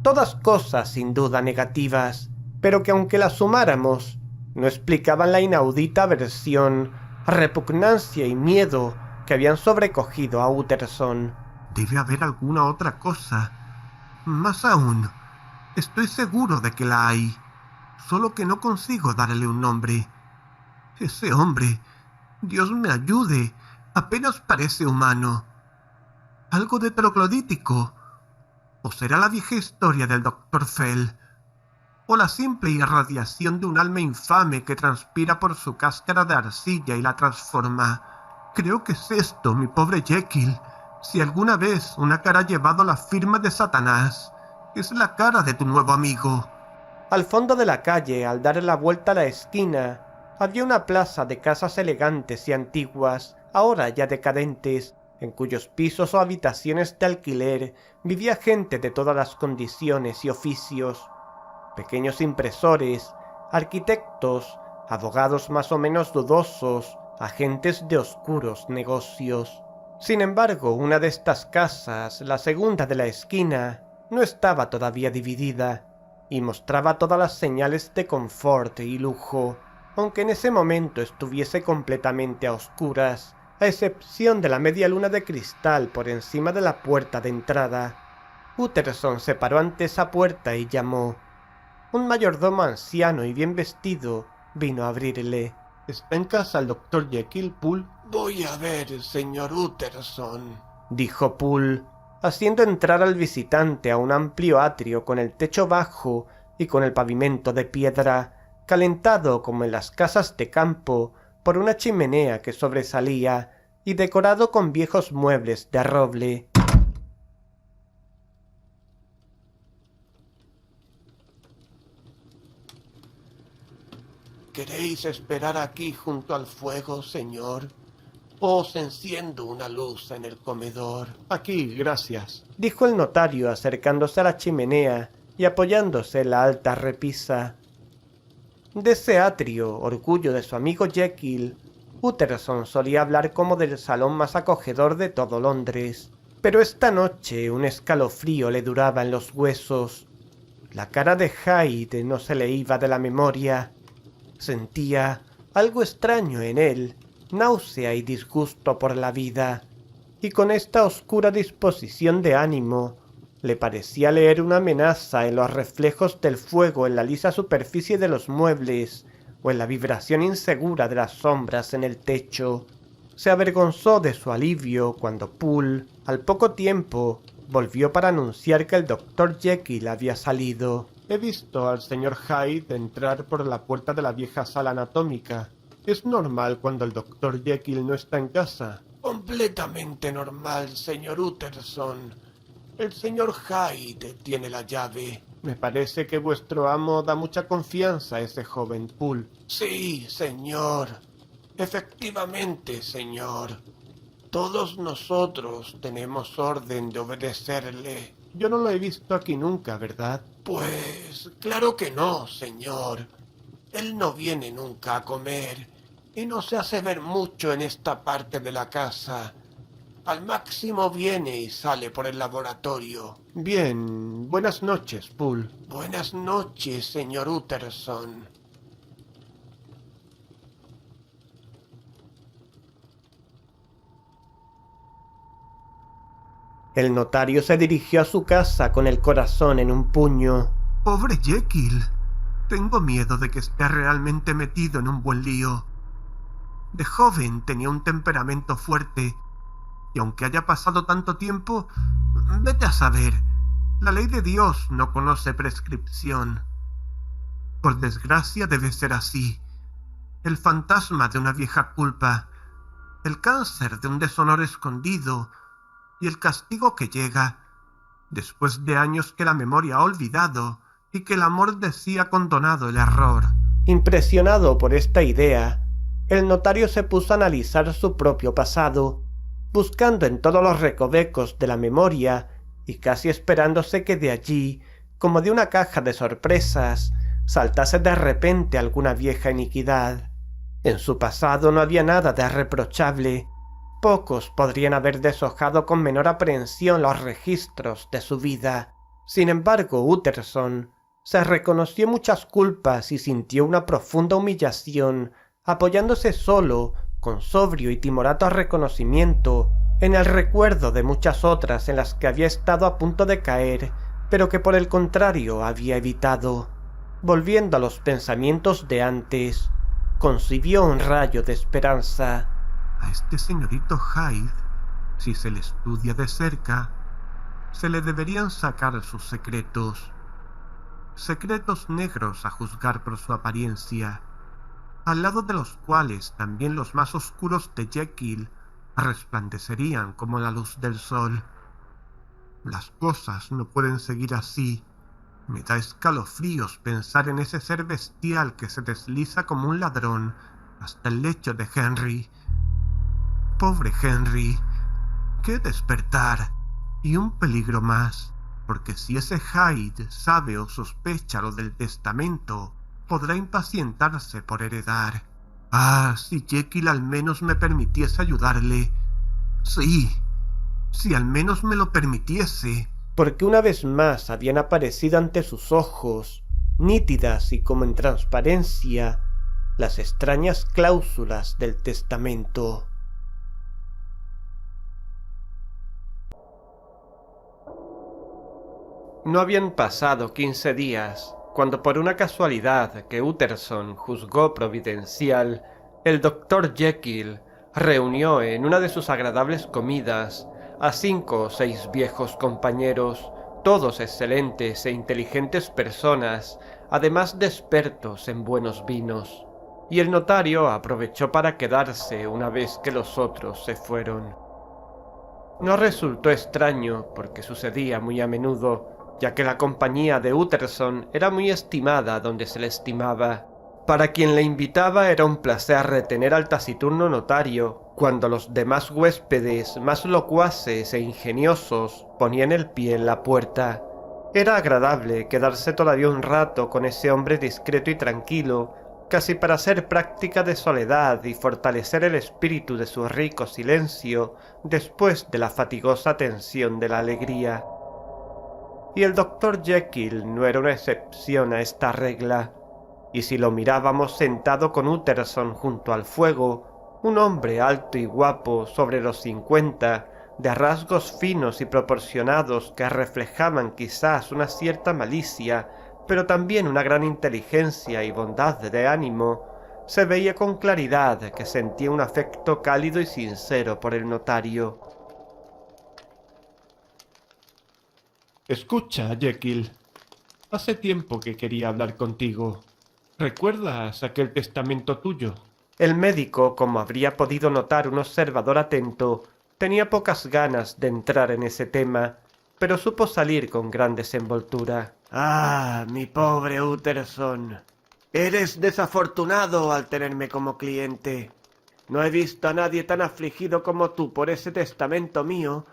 Todas cosas sin duda negativas, pero que aunque las sumáramos, no explicaban la inaudita aversión, repugnancia y miedo que habían sobrecogido a Utterson. Debe haber alguna otra cosa. Más aún, estoy seguro de que la hay. Solo que no consigo darle un nombre. Ese hombre, Dios me ayude, apenas parece humano. Algo de troglodítico. ¿O será la vieja historia del Dr. Fell? ¿O la simple irradiación de un alma infame que transpira por su cáscara de arcilla y la transforma? Creo que es esto, mi pobre Jekyll. Si alguna vez una cara ha llevado la firma de Satanás, es la cara de tu nuevo amigo. Al fondo de la calle, al dar la vuelta a la esquina, había una plaza de casas elegantes y antiguas, ahora ya decadentes, en cuyos pisos o habitaciones de alquiler vivía gente de todas las condiciones y oficios. Pequeños impresores, arquitectos, abogados más o menos dudosos, agentes de oscuros negocios. Sin embargo, una de estas casas, la segunda de la esquina, no estaba todavía dividida, y mostraba todas las señales de confort y lujo, aunque en ese momento estuviese completamente a oscuras, a excepción de la media luna de cristal por encima de la puerta de entrada. Utterson se paró ante esa puerta y llamó. Un mayordomo anciano y bien vestido vino a abrirle. ¿Está en casa el doctor Jekyll, Poole? Voy a ver, señor Utterson, dijo Poole, haciendo entrar al visitante a un amplio atrio con el techo bajo y con el pavimento de piedra, calentado como en las casas de campo por una chimenea que sobresalía y decorado con viejos muebles de roble. ¿Queréis esperar aquí junto al fuego, señor? ¿O os enciendo una luz en el comedor? Aquí, gracias, dijo el notario acercándose a la chimenea y apoyándose en la alta repisa. De ese atrio, orgullo de su amigo Jekyll, Utterson solía hablar como del salón más acogedor de todo Londres. Pero esta noche un escalofrío le duraba en los huesos. La cara de Hyde no se le iba de la memoria. Sentía algo extraño en él, náusea y disgusto por la vida, y con esta oscura disposición de ánimo, le parecía leer una amenaza en los reflejos del fuego en la lisa superficie de los muebles, o en la vibración insegura de las sombras en el techo. Se avergonzó de su alivio cuando Poole, al poco tiempo, volvió para anunciar que el doctor Jekyll había salido. He visto al señor Hyde entrar por la puerta de la vieja sala anatómica. ¿Es normal cuando el doctor Jekyll no está en casa? Completamente normal, señor Utterson. El señor Hyde tiene la llave. Me parece que vuestro amo da mucha confianza a ese joven Poole. Sí, señor. Efectivamente, señor. Todos nosotros tenemos orden de obedecerle. Yo no lo he visto aquí nunca, ¿verdad? Pues claro que no, señor. Él no viene nunca a comer y no se hace ver mucho en esta parte de la casa. Al máximo viene y sale por el laboratorio. Bien, buenas noches, Poole. Buenas noches, señor Utterson. El notario se dirigió a su casa con el corazón en un puño. Pobre Jekyll. Tengo miedo de que esté realmente metido en un buen lío. De joven tenía un temperamento fuerte, y aunque haya pasado tanto tiempo, vete a saber, la ley de Dios no conoce prescripción. Por desgracia debe ser así. El fantasma de una vieja culpa, el cáncer de un deshonor escondido, y el castigo que llega, después de años que la memoria ha olvidado y que el amor decía ha condonado el error. Impresionado por esta idea, el notario se puso a analizar su propio pasado, buscando en todos los recovecos de la memoria y casi esperándose que de allí, como de una caja de sorpresas, saltase de repente alguna vieja iniquidad. En su pasado no había nada de reprochable. Pocos podrían haber deshojado con menor aprehensión los registros de su vida. Sin embargo, Utterson se reconoció muchas culpas y sintió una profunda humillación, apoyándose solo, con sobrio y timorato reconocimiento, en el recuerdo de muchas otras en las que había estado a punto de caer, pero que por el contrario había evitado. Volviendo a los pensamientos de antes, concibió un rayo de esperanza. A este señorito Hyde, si se le estudia de cerca, se le deberían sacar sus secretos. Secretos negros a juzgar por su apariencia, al lado de los cuales también los más oscuros de Jekyll resplandecerían como la luz del sol. Las cosas no pueden seguir así. Me da escalofríos pensar en ese ser bestial que se desliza como un ladrón hasta el lecho de Henry. Pobre Henry, qué despertar, y un peligro más, porque si ese Hyde sabe o sospecha lo del testamento, podrá impacientarse por heredar. Ah, si Jekyll al menos me permitiese ayudarle. Sí, si al menos me lo permitiese. Porque una vez más habían aparecido ante sus ojos, nítidas y como en transparencia, las extrañas cláusulas del testamento. No habían pasado 15 días, cuando por una casualidad que Utterson juzgó providencial, El doctor Jekyll reunió en una de sus agradables comidas a 5 o 6 viejos compañeros, todos excelentes e inteligentes personas, además de expertos en buenos vinos, y el notario aprovechó para quedarse una vez que los otros se fueron. No resultó extraño porque sucedía muy a menudo, ya que la compañía de Utterson era muy estimada donde se le estimaba. Para quien le invitaba era un placer retener al taciturno notario, cuando los demás huéspedes más locuaces e ingeniosos ponían el pie en la puerta. Era agradable quedarse todavía un rato con ese hombre discreto y tranquilo, casi para hacer práctica de soledad y fortalecer el espíritu de su rico silencio después de la fatigosa tensión de la alegría. Y el doctor Jekyll no era una excepción a esta regla, y si lo mirábamos sentado con Utterson junto al fuego, un hombre alto y guapo sobre los 50, de rasgos finos y proporcionados que reflejaban quizás una cierta malicia, pero también una gran inteligencia y bondad de ánimo, se veía con claridad que sentía un afecto cálido y sincero por el notario. Escucha, Jekyll. Hace tiempo que quería hablar contigo. ¿Recuerdas aquel testamento tuyo? El médico, como habría podido notar un observador atento, tenía pocas ganas de entrar en ese tema, pero supo salir con gran desenvoltura. Ah, mi pobre Utterson. Eres desafortunado al tenerme como cliente. No he visto a nadie tan afligido como tú por ese testamento mío,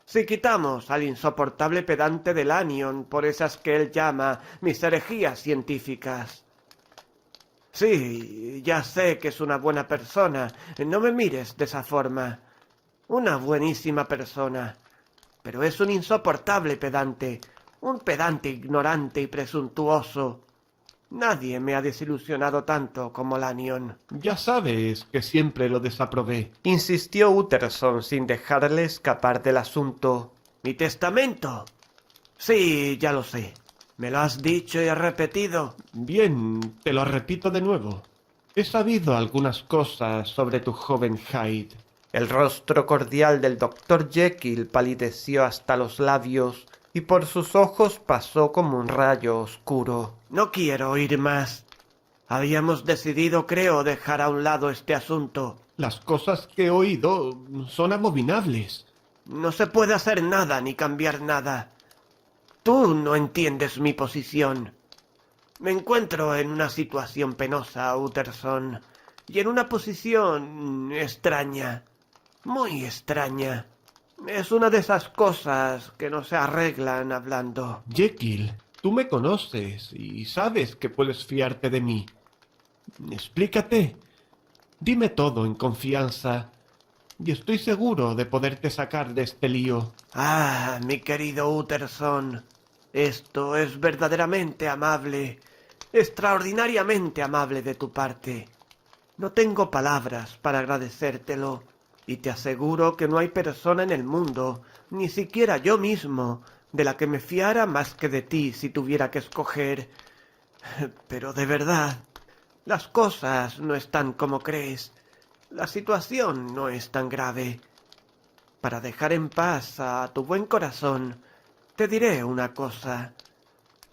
si quitamos al insoportable pedante de Lanyon por esas que él llama mis herejías científicas. Sí, ya sé que es una buena persona, no me mires de esa forma. Una buenísima persona, pero es un insoportable pedante, un pedante ignorante y presuntuoso. Nadie me ha desilusionado tanto como Lanyon. Ya sabes que siempre lo desaprobé. Insistió Utterson sin dejarle escapar del asunto. ¿Mi testamento? Sí, ya lo sé. Me lo has dicho y repetido. Bien, te lo repito de nuevo. He sabido algunas cosas sobre tu joven Hyde. El rostro cordial del doctor Jekyll palideció hasta los labios y por sus ojos pasó como un rayo oscuro. No quiero oír más. Habíamos decidido, creo, dejar a un lado este asunto. Las cosas que he oído son abominables. No se puede hacer nada ni cambiar nada. Tú no entiendes mi posición. Me encuentro en una situación penosa, Utterson, y en una posición extraña, muy extraña. Es una de esas cosas que no se arreglan hablando. Jekyll, tú me conoces y sabes que puedes fiarte de mí. Explícate. Dime todo en confianza y estoy seguro de poderte sacar de este lío. Ah, mi querido Utterson, esto es verdaderamente amable, extraordinariamente amable de tu parte. No tengo palabras para agradecértelo. Y te aseguro que no hay persona en el mundo, ni siquiera yo mismo, de la que me fiara más que de ti si tuviera que escoger. Pero de verdad, las cosas no están como crees. La situación no es tan grave. Para dejar en paz a tu buen corazón, te diré una cosa.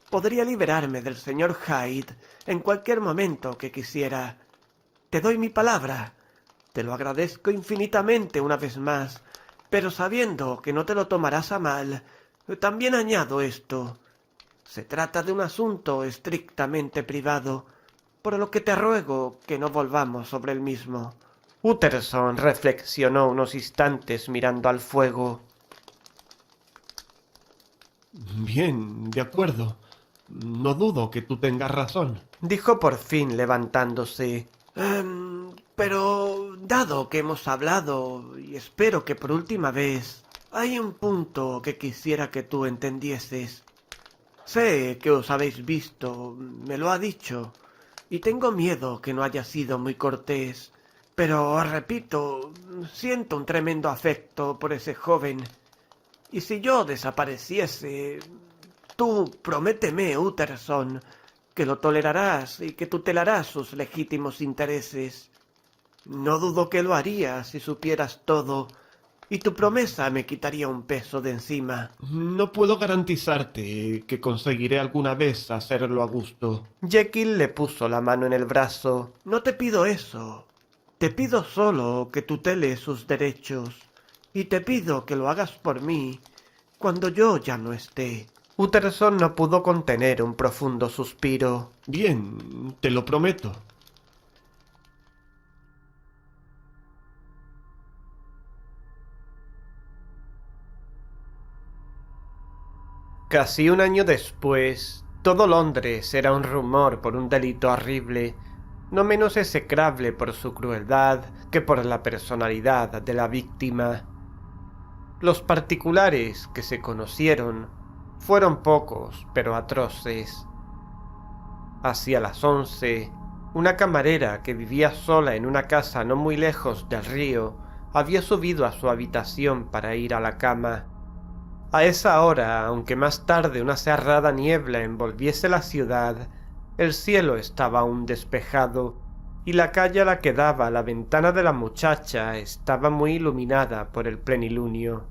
Podría liberarme del señor Hyde en cualquier momento que quisiera. Te doy mi palabra. Te lo agradezco infinitamente una vez más, pero sabiendo que no te lo tomarás a mal, también añado esto. Se trata de un asunto estrictamente privado, por lo que te ruego que no volvamos sobre el mismo. Utterson reflexionó unos instantes mirando al fuego. Bien, de acuerdo. No dudo que tú tengas razón, dijo por fin levantándose. Pero, dado que hemos hablado, y espero que por última vez, hay un punto que quisiera que tú entendieses. Sé que os habéis visto, me lo ha dicho, y tengo miedo que no haya sido muy cortés, pero os repito, siento un tremendo afecto por ese joven, y si yo desapareciese, tú prométeme, Utterson, que lo tolerarás y que tutelarás sus legítimos intereses. No dudo que lo harías si supieras todo, y tu promesa me quitaría un peso de encima. No puedo garantizarte que conseguiré alguna vez hacerlo a gusto. Jekyll le puso la mano en el brazo. No te pido eso. Te pido solo que tuteles sus derechos. Y te pido que lo hagas por mí cuando yo ya no esté. Utterson no pudo contener un profundo suspiro. Bien, te lo prometo. Casi un año después, todo Londres era un rumor por un delito horrible, no menos execrable por su crueldad que por la personalidad de la víctima. Los particulares que se conocieron fueron pocos, pero atroces. Hacia las 11, una camarera que vivía sola en una casa no muy lejos del río había subido a su habitación para ir a la cama. A esa hora, aunque más tarde una cerrada niebla envolviese la ciudad, el cielo estaba aún despejado y la calle a la que daba la ventana de la muchacha estaba muy iluminada por el plenilunio.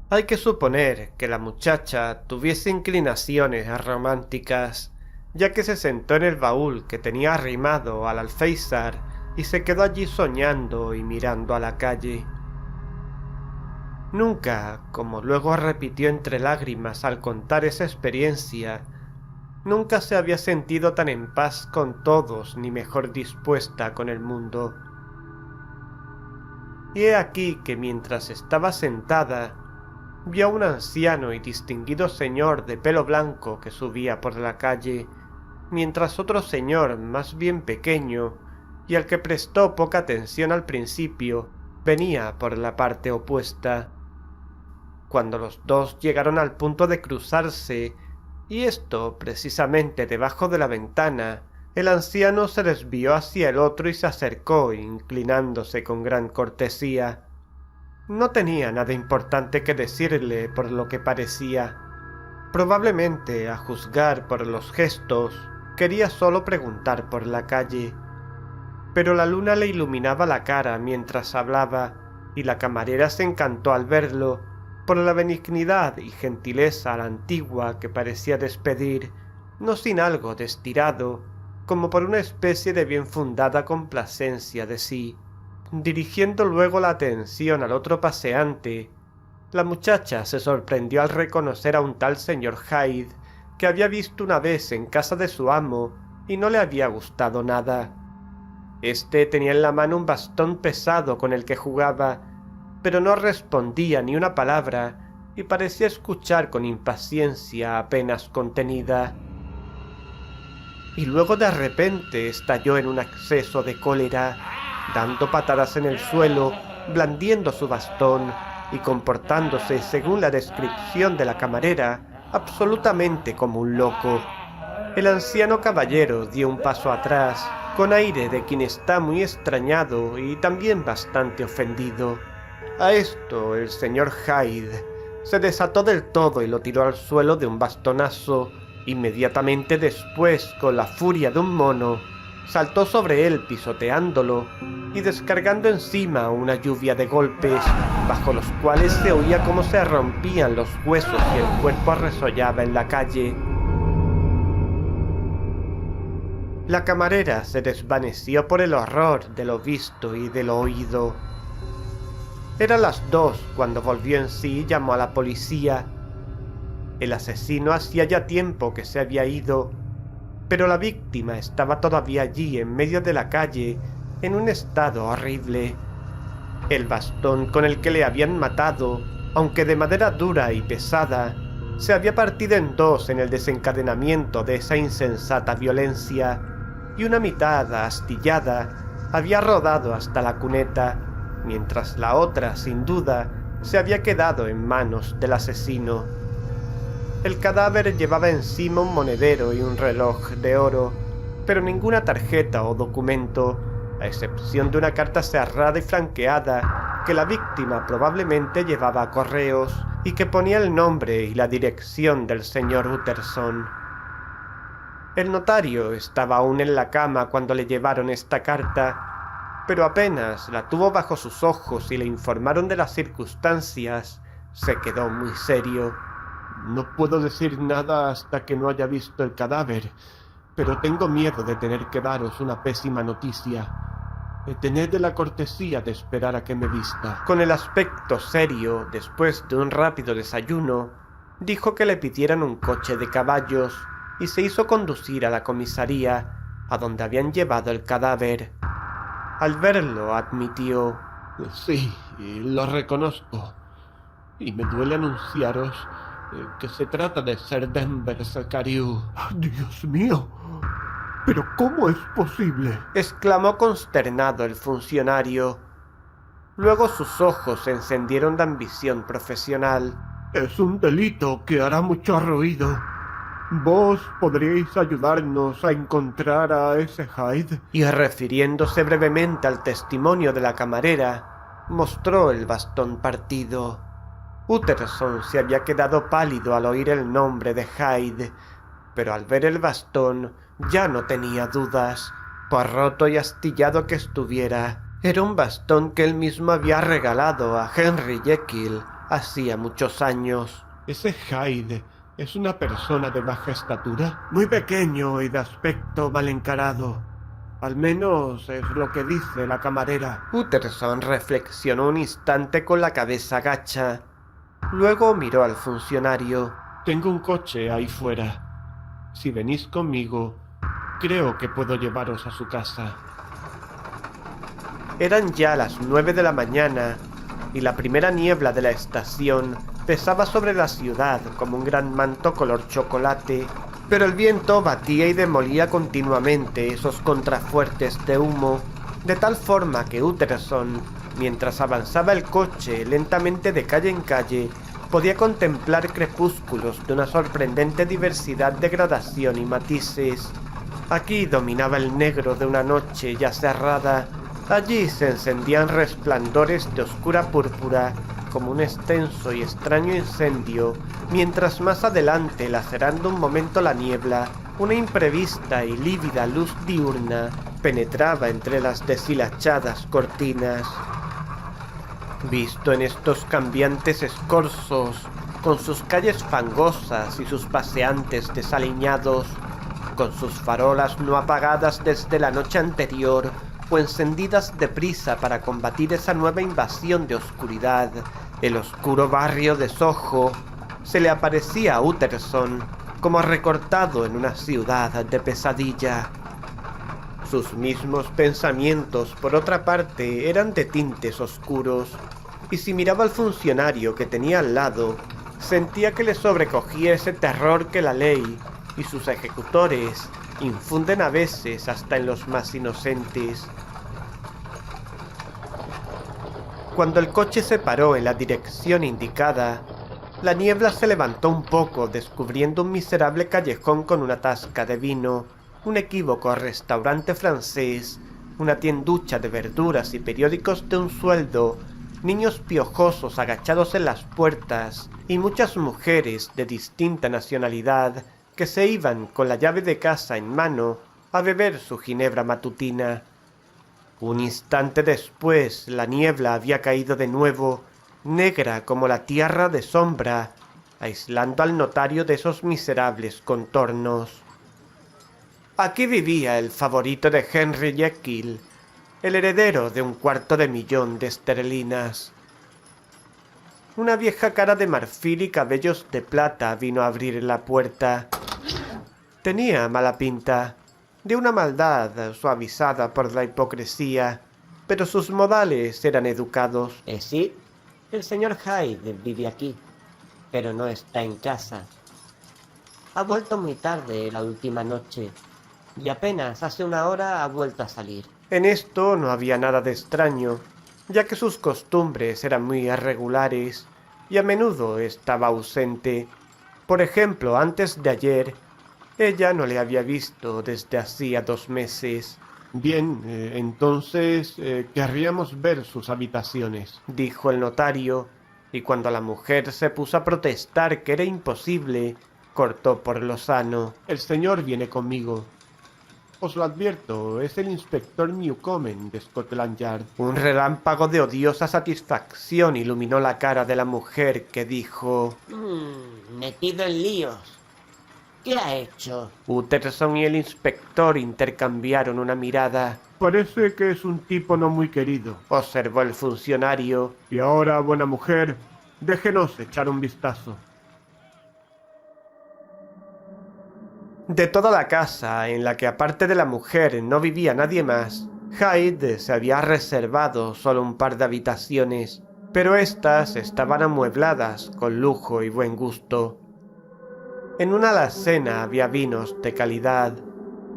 Hay que suponer que la muchacha tuviese inclinaciones románticas, ya que se sentó en el baúl que tenía arrimado al alféizar y se quedó allí soñando y mirando a la calle. Nunca, como luego repitió entre lágrimas al contar esa experiencia, nunca se había sentido tan en paz con todos ni mejor dispuesta con el mundo. Y he aquí que mientras estaba sentada, vio a un anciano y distinguido señor de pelo blanco que subía por la calle, mientras otro señor más bien pequeño, y al que prestó poca atención al principio, venía por la parte opuesta. Cuando los dos llegaron al punto de cruzarse, y esto precisamente debajo de la ventana, el anciano se desvió hacia el otro y se acercó, inclinándose con gran cortesía. No tenía nada importante que decirle por lo que parecía. Probablemente, a juzgar por los gestos, quería solo preguntar por la calle. Pero la luna le iluminaba la cara mientras hablaba, y la camarera se encantó al verlo, por la benignidad y gentileza a la antigua que parecía despedir, no sin algo de estirado, como por una especie de bien fundada complacencia de sí. Dirigiendo luego la atención al otro paseante, la muchacha se sorprendió al reconocer a un tal señor Hyde, que había visto una vez en casa de su amo y no le había gustado nada. Este tenía en la mano un bastón pesado con el que jugaba, pero no respondía ni una palabra y parecía escuchar con impaciencia apenas contenida. Y luego de repente estalló en un acceso de cólera, dando patadas en el suelo, blandiendo su bastón y comportándose, según la descripción de la camarera, absolutamente como un loco. El anciano caballero dio un paso atrás, con aire de quien está muy extrañado y también bastante ofendido. A esto el señor Hyde se desató del todo y lo tiró al suelo de un bastonazo. Inmediatamente después, con la furia de un mono, saltó sobre él pisoteándolo y descargando encima una lluvia de golpes, bajo los cuales se oía cómo se rompían los huesos y el cuerpo resollaba en la calle. La camarera se desvaneció por el horror de lo visto y de lo oído. Eran las 2 cuando volvió en sí y llamó a la policía. El asesino hacía ya tiempo que se había ido, pero la víctima estaba todavía allí en medio de la calle, en un estado horrible. El bastón con el que le habían matado, aunque de madera dura y pesada, se había partido en 2 en el desencadenamiento de esa insensata violencia, y una mitad astillada había rodado hasta la cuneta, mientras la otra, sin duda, se había quedado en manos del asesino. El cadáver llevaba encima un monedero y un reloj de oro, pero ninguna tarjeta o documento, a excepción de una carta cerrada y flanqueada que la víctima probablemente llevaba a correos y que ponía el nombre y la dirección del señor Utterson. El notario estaba aún en la cama cuando le llevaron esta carta, pero apenas la tuvo bajo sus ojos y le informaron de las circunstancias, se quedó muy serio. No puedo decir nada hasta que no haya visto el cadáver, pero tengo miedo de tener que daros una pésima noticia. Tened la cortesía de esperar a que me vista. Con el aspecto serio, después de un rápido desayuno, dijo que le pidieran un coche de caballos y se hizo conducir a la comisaría, a donde habían llevado el cadáver. Al verlo, admitió: Sí, lo reconozco. Y me duele anunciaros que se trata de Sir Denver Zakariou. ¡Dios mío! ¿Pero cómo es posible? Exclamó consternado el funcionario. Luego sus ojos se encendieron de ambición profesional. Es un delito que hará mucho ruido. ¿Vos podríais ayudarnos a encontrar a ese Hyde? Y refiriéndose brevemente al testimonio de la camarera, mostró el bastón partido. Utterson se había quedado pálido al oír el nombre de Hyde, pero al ver el bastón ya no tenía dudas. Por roto y astillado que estuviera, era un bastón que él mismo había regalado a Henry Jekyll hacía muchos años. Ese Hyde es una persona de baja estatura, muy pequeño y de aspecto mal encarado. Al menos es lo que dice la camarera. Utterson reflexionó un instante con la cabeza gacha. Luego miró al funcionario. Tengo un coche ahí fuera. Si venís conmigo, creo que puedo llevaros a su casa. Eran ya las 9 de la mañana y la primera niebla de la estación pesaba sobre la ciudad como un gran manto color chocolate, pero el viento batía y demolía continuamente esos contrafuertes de humo, de tal forma que Utterson, mientras avanzaba el coche lentamente de calle en calle, podía contemplar crepúsculos de una sorprendente diversidad de gradación y matices. Aquí dominaba el negro de una noche ya cerrada, allí se encendían resplandores de oscura púrpura, como un extenso y extraño incendio, mientras más adelante, lacerando un momento la niebla, una imprevista y lívida luz diurna penetraba entre las deshilachadas cortinas. Visto en estos cambiantes escorzos, con sus calles fangosas y sus paseantes desaliñados, con sus farolas no apagadas desde la noche anterior o encendidas deprisa para combatir esa nueva invasión de oscuridad, el oscuro barrio de Soho se le aparecía a Utterson como recortado en una ciudad de pesadilla. Sus mismos pensamientos, por otra parte, eran de tintes oscuros, y si miraba al funcionario que tenía al lado, sentía que le sobrecogía ese terror que la ley y sus ejecutores infunden a veces hasta en los más inocentes. Cuando el coche se paró en la dirección indicada, la niebla se levantó un poco, descubriendo un miserable callejón con una tasca de vino, un equívoco restaurante francés, una tienducha de verduras y periódicos de un sueldo, niños piojosos agachados en las puertas y muchas mujeres de distinta nacionalidad que se iban con la llave de casa en mano a beber su ginebra matutina. Un instante después la niebla había caído de nuevo, negra como la tierra de sombra, aislando al notario de esos miserables contornos. Aquí vivía el favorito de Henry Jekyll, el heredero de $250,000 de esterlinas. Una vieja cara de marfil y cabellos de plata vino a abrir la puerta. Tenía mala pinta, de una maldad suavizada por la hipocresía, pero sus modales eran educados. Sí, el señor Hyde vive aquí, pero no está en casa. Ha vuelto muy tarde la última noche, y apenas hace una hora ha vuelto a salir. En esto no había nada de extraño, ya que sus costumbres eran muy irregulares, y a menudo estaba ausente. Por ejemplo, antes de ayer, ella no le había visto desde hacía 2 meses. Bien, entonces querríamos ver sus habitaciones, dijo el notario, y cuando la mujer se puso a protestar que era imposible, cortó por lo sano. El señor viene conmigo. Os lo advierto, es el inspector Newcomen de Scotland Yard. Un relámpago de odiosa satisfacción iluminó la cara de la mujer que dijo: Metido en líos. ¿Qué ha hecho? Utterson y el inspector intercambiaron una mirada. Parece que es un tipo no muy querido. Observó el funcionario. Y ahora, buena mujer, déjenos echar un vistazo. De toda la casa, en la que aparte de la mujer no vivía nadie más, Hyde se había reservado solo un par de habitaciones, pero éstas estaban amuebladas con lujo y buen gusto. En una alacena había vinos de calidad,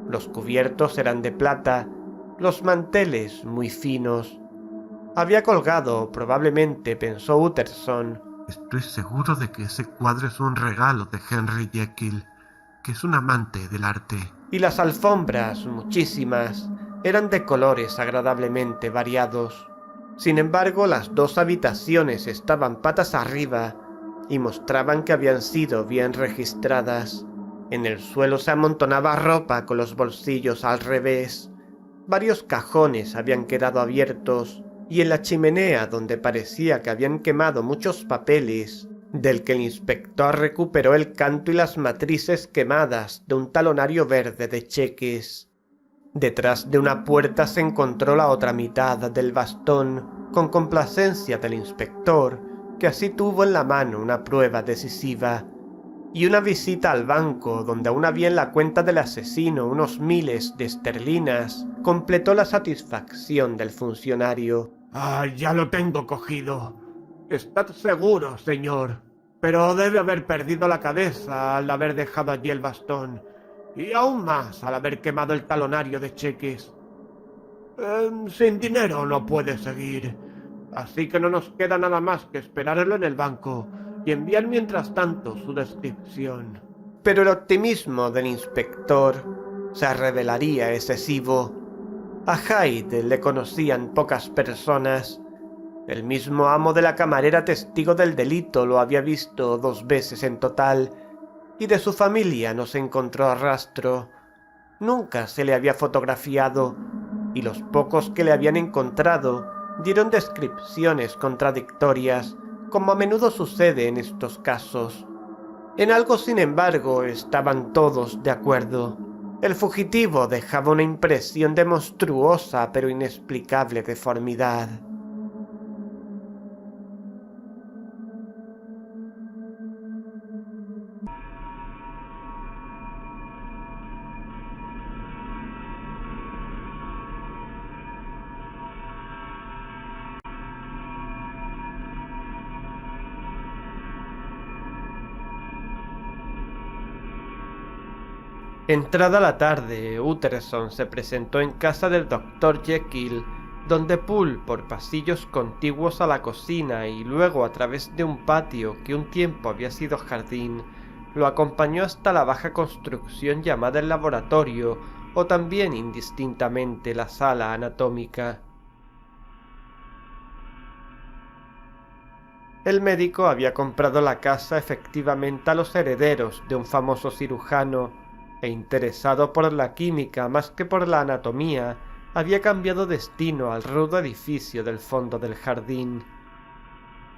los cubiertos eran de plata, los manteles muy finos. Había colgado, probablemente, pensó Utterson. Estoy seguro de que ese cuadro es un regalo de Henry Jekyll, que es un amante del arte. Y las alfombras, muchísimas, eran de colores agradablemente variados. Sin embargo, las dos habitaciones estaban patas arriba y mostraban que habían sido bien registradas. En el suelo se amontonaba ropa con los bolsillos al revés. Varios cajones habían quedado abiertos y en la chimenea, donde parecía que habían quemado muchos papeles, del que el inspector recuperó el canto y las matrices quemadas de un talonario verde de cheques. Detrás de una puerta se encontró la otra mitad del bastón, con complacencia del inspector, que así tuvo en la mano una prueba decisiva, y una visita al banco, donde aún había en la cuenta del asesino unos miles de esterlinas, completó la satisfacción del funcionario. Ah, ya lo tengo cogido. Estad seguro, señor. Pero debe haber perdido la cabeza al haber dejado allí el bastón, y aún más al haber quemado el talonario de cheques. Sin dinero no puede seguir, así que no nos queda nada más que esperarlo en el banco y enviar mientras tanto su descripción. Pero el optimismo del inspector se revelaría excesivo. A Hyde le conocían pocas personas. El mismo amo de la camarera testigo del delito lo había visto 2 veces en total, y de su familia no se encontró rastro. Nunca se le había fotografiado, y los pocos que le habían encontrado dieron descripciones contradictorias, como a menudo sucede en estos casos. En algo, sin embargo, estaban todos de acuerdo. El fugitivo dejaba una impresión de monstruosa pero inexplicable deformidad. Entrada la tarde, Utterson se presentó en casa del Dr. Jekyll, donde Poole, por pasillos contiguos a la cocina y luego a través de un patio que un tiempo había sido jardín, lo acompañó hasta la baja construcción llamada el laboratorio, o también indistintamente la sala anatómica. El médico había comprado la casa efectivamente a los herederos de un famoso cirujano, e interesado por la química más que por la anatomía, había cambiado destino al rudo edificio del fondo del jardín.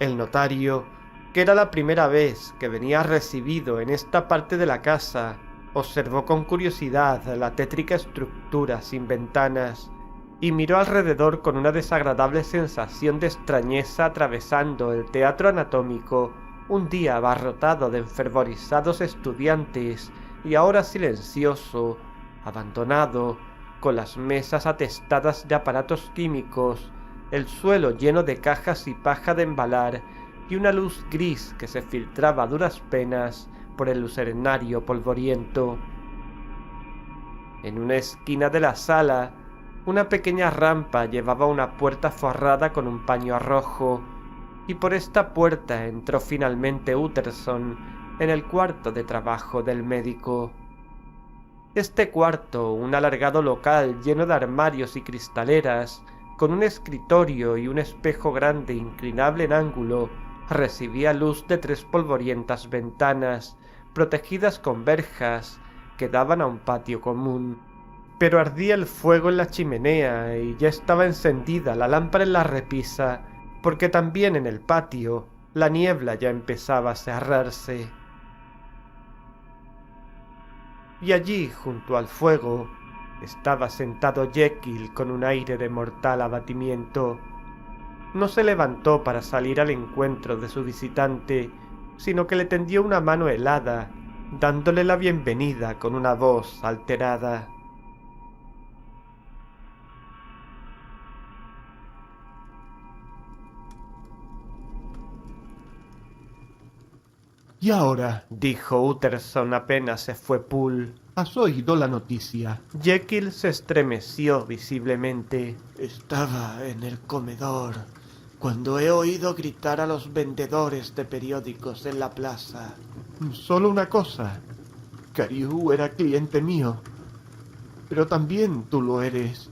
El notario, que era la primera vez que venía recibido en esta parte de la casa, observó con curiosidad la tétrica estructura sin ventanas y miró alrededor con una desagradable sensación de extrañeza atravesando el teatro anatómico, un día abarrotado de enfervorizados estudiantes y ahora silencioso, abandonado, con las mesas atestadas de aparatos químicos, el suelo lleno de cajas y paja de embalar, y una luz gris que se filtraba a duras penas por el lucernario polvoriento. En una esquina de la sala, una pequeña rampa llevaba a una puerta forrada con un paño rojo, y por esta puerta entró finalmente Utterson en el cuarto de trabajo del médico. Este cuarto, un alargado local lleno de armarios y cristaleras, con un escritorio y un espejo grande inclinable en ángulo, recibía luz de 3 polvorientas ventanas, protegidas con verjas, que daban a un patio común. pero ardía el fuego en la chimenea y ya estaba encendida la lámpara en la repisa, porque también en el patio la niebla ya empezaba a cerrarse. Y allí, junto al fuego, estaba sentado Jekyll con un aire de mortal abatimiento. No se levantó para salir al encuentro de su visitante, sino que le tendió una mano helada, dándole la bienvenida con una voz alterada. Y ahora, Dijo Utterson apenas se fue Poole. ¿has oído la noticia? Jekyll se estremeció visiblemente. Estaba en el comedor cuando he oído gritar a los vendedores de periódicos en la plaza. Solo una cosa. Carew era cliente mío, pero también tú lo eres.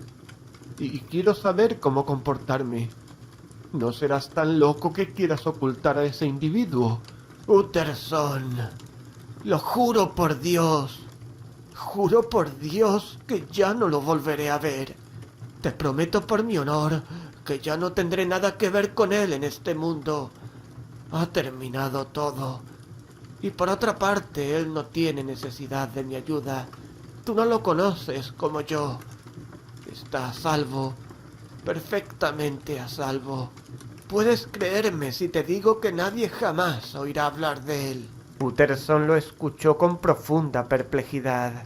Y quiero saber cómo comportarme. No serás tan loco que quieras ocultar a ese individuo. Utterson, lo juro por Dios que ya no lo volveré a ver. Te prometo por mi honor que ya no tendré nada que ver con él en este mundo. Ha terminado todo. Y por otra parte, él no tiene necesidad de mi ayuda. Tú no lo conoces como yo. Está a salvo, perfectamente a salvo. Puedes creerme si te digo que nadie jamás oirá hablar de él. Utterson lo escuchó con profunda perplejidad.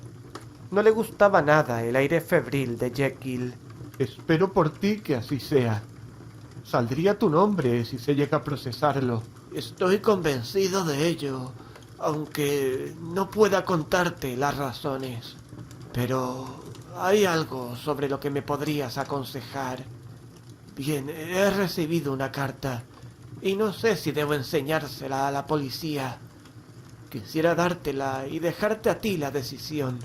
No le gustaba nada el aire febril de Jekyll. Espero por ti que así sea. Saldría tu nombre si se llega a procesarlo. Estoy convencido de ello, aunque no pueda contarte las razones. Pero hay algo sobre lo que me podrías aconsejar. Bien, he recibido una carta y no sé si debo enseñársela a la policía. Quisiera dártela y dejarte a ti la decisión.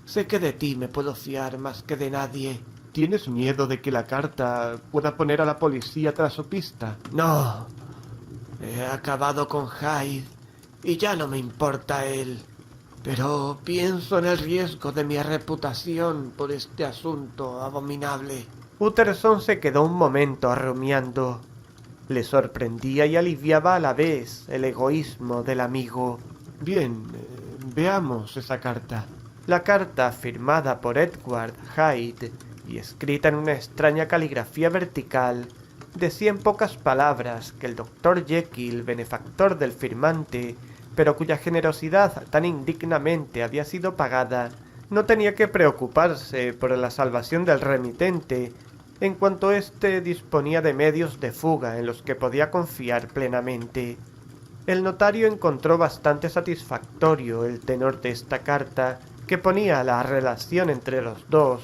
Sé que de ti me puedo fiar más que de nadie. ¿Tienes miedo de que la carta pueda poner a la policía tras su pista? No. He acabado con Hyde y ya no me importa él. Pero pienso en el riesgo de mi reputación por este asunto abominable. Utterson se quedó un momento rumiando. Le sorprendía y aliviaba a la vez el egoísmo del amigo. Bien, veamos esa carta. La carta, firmada por Edward Hyde y escrita en una extraña caligrafía vertical, decía en pocas palabras que el Dr. Jekyll, benefactor del firmante, pero cuya generosidad tan indignamente había sido pagada, no tenía que preocuparse por la salvación del remitente, en cuanto éste disponía de medios de fuga en los que podía confiar plenamente. El notario encontró bastante satisfactorio el tenor de esta carta, que ponía la relación entre los dos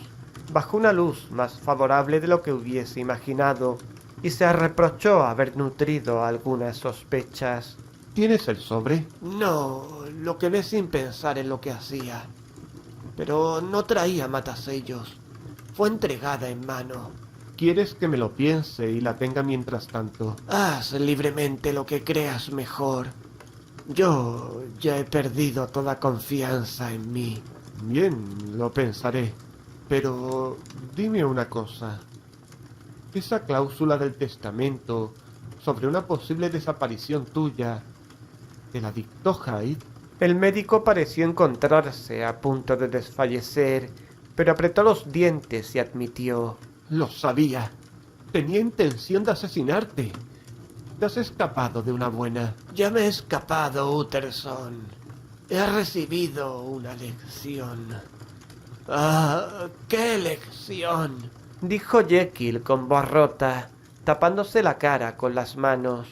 bajo una luz más favorable de lo que hubiese imaginado, y se reprochó haber nutrido algunas sospechas. ¿Tienes el sobre? No, lo quemé sin pensar en lo que hacía. Pero no traía matasellos. Fue entregada en mano. ¿Quieres que me lo piense y la tenga mientras tanto? Haz libremente lo que creas mejor. Yo ya he perdido toda confianza en mí. Bien, lo pensaré. Pero dime una cosa. Esa cláusula del testamento sobre una posible desaparición tuya, ¿te la dictó Hyde? El médico pareció encontrarse a punto de desfallecer, pero apretó los dientes y admitió: Lo sabía. Tenía intención de asesinarte. Te has escapado de una buena. Ya me he escapado, Utterson. He recibido una lección. ¡Ah! ¡Qué lección! Dijo Jekyll con voz rota, tapándose la cara con las manos.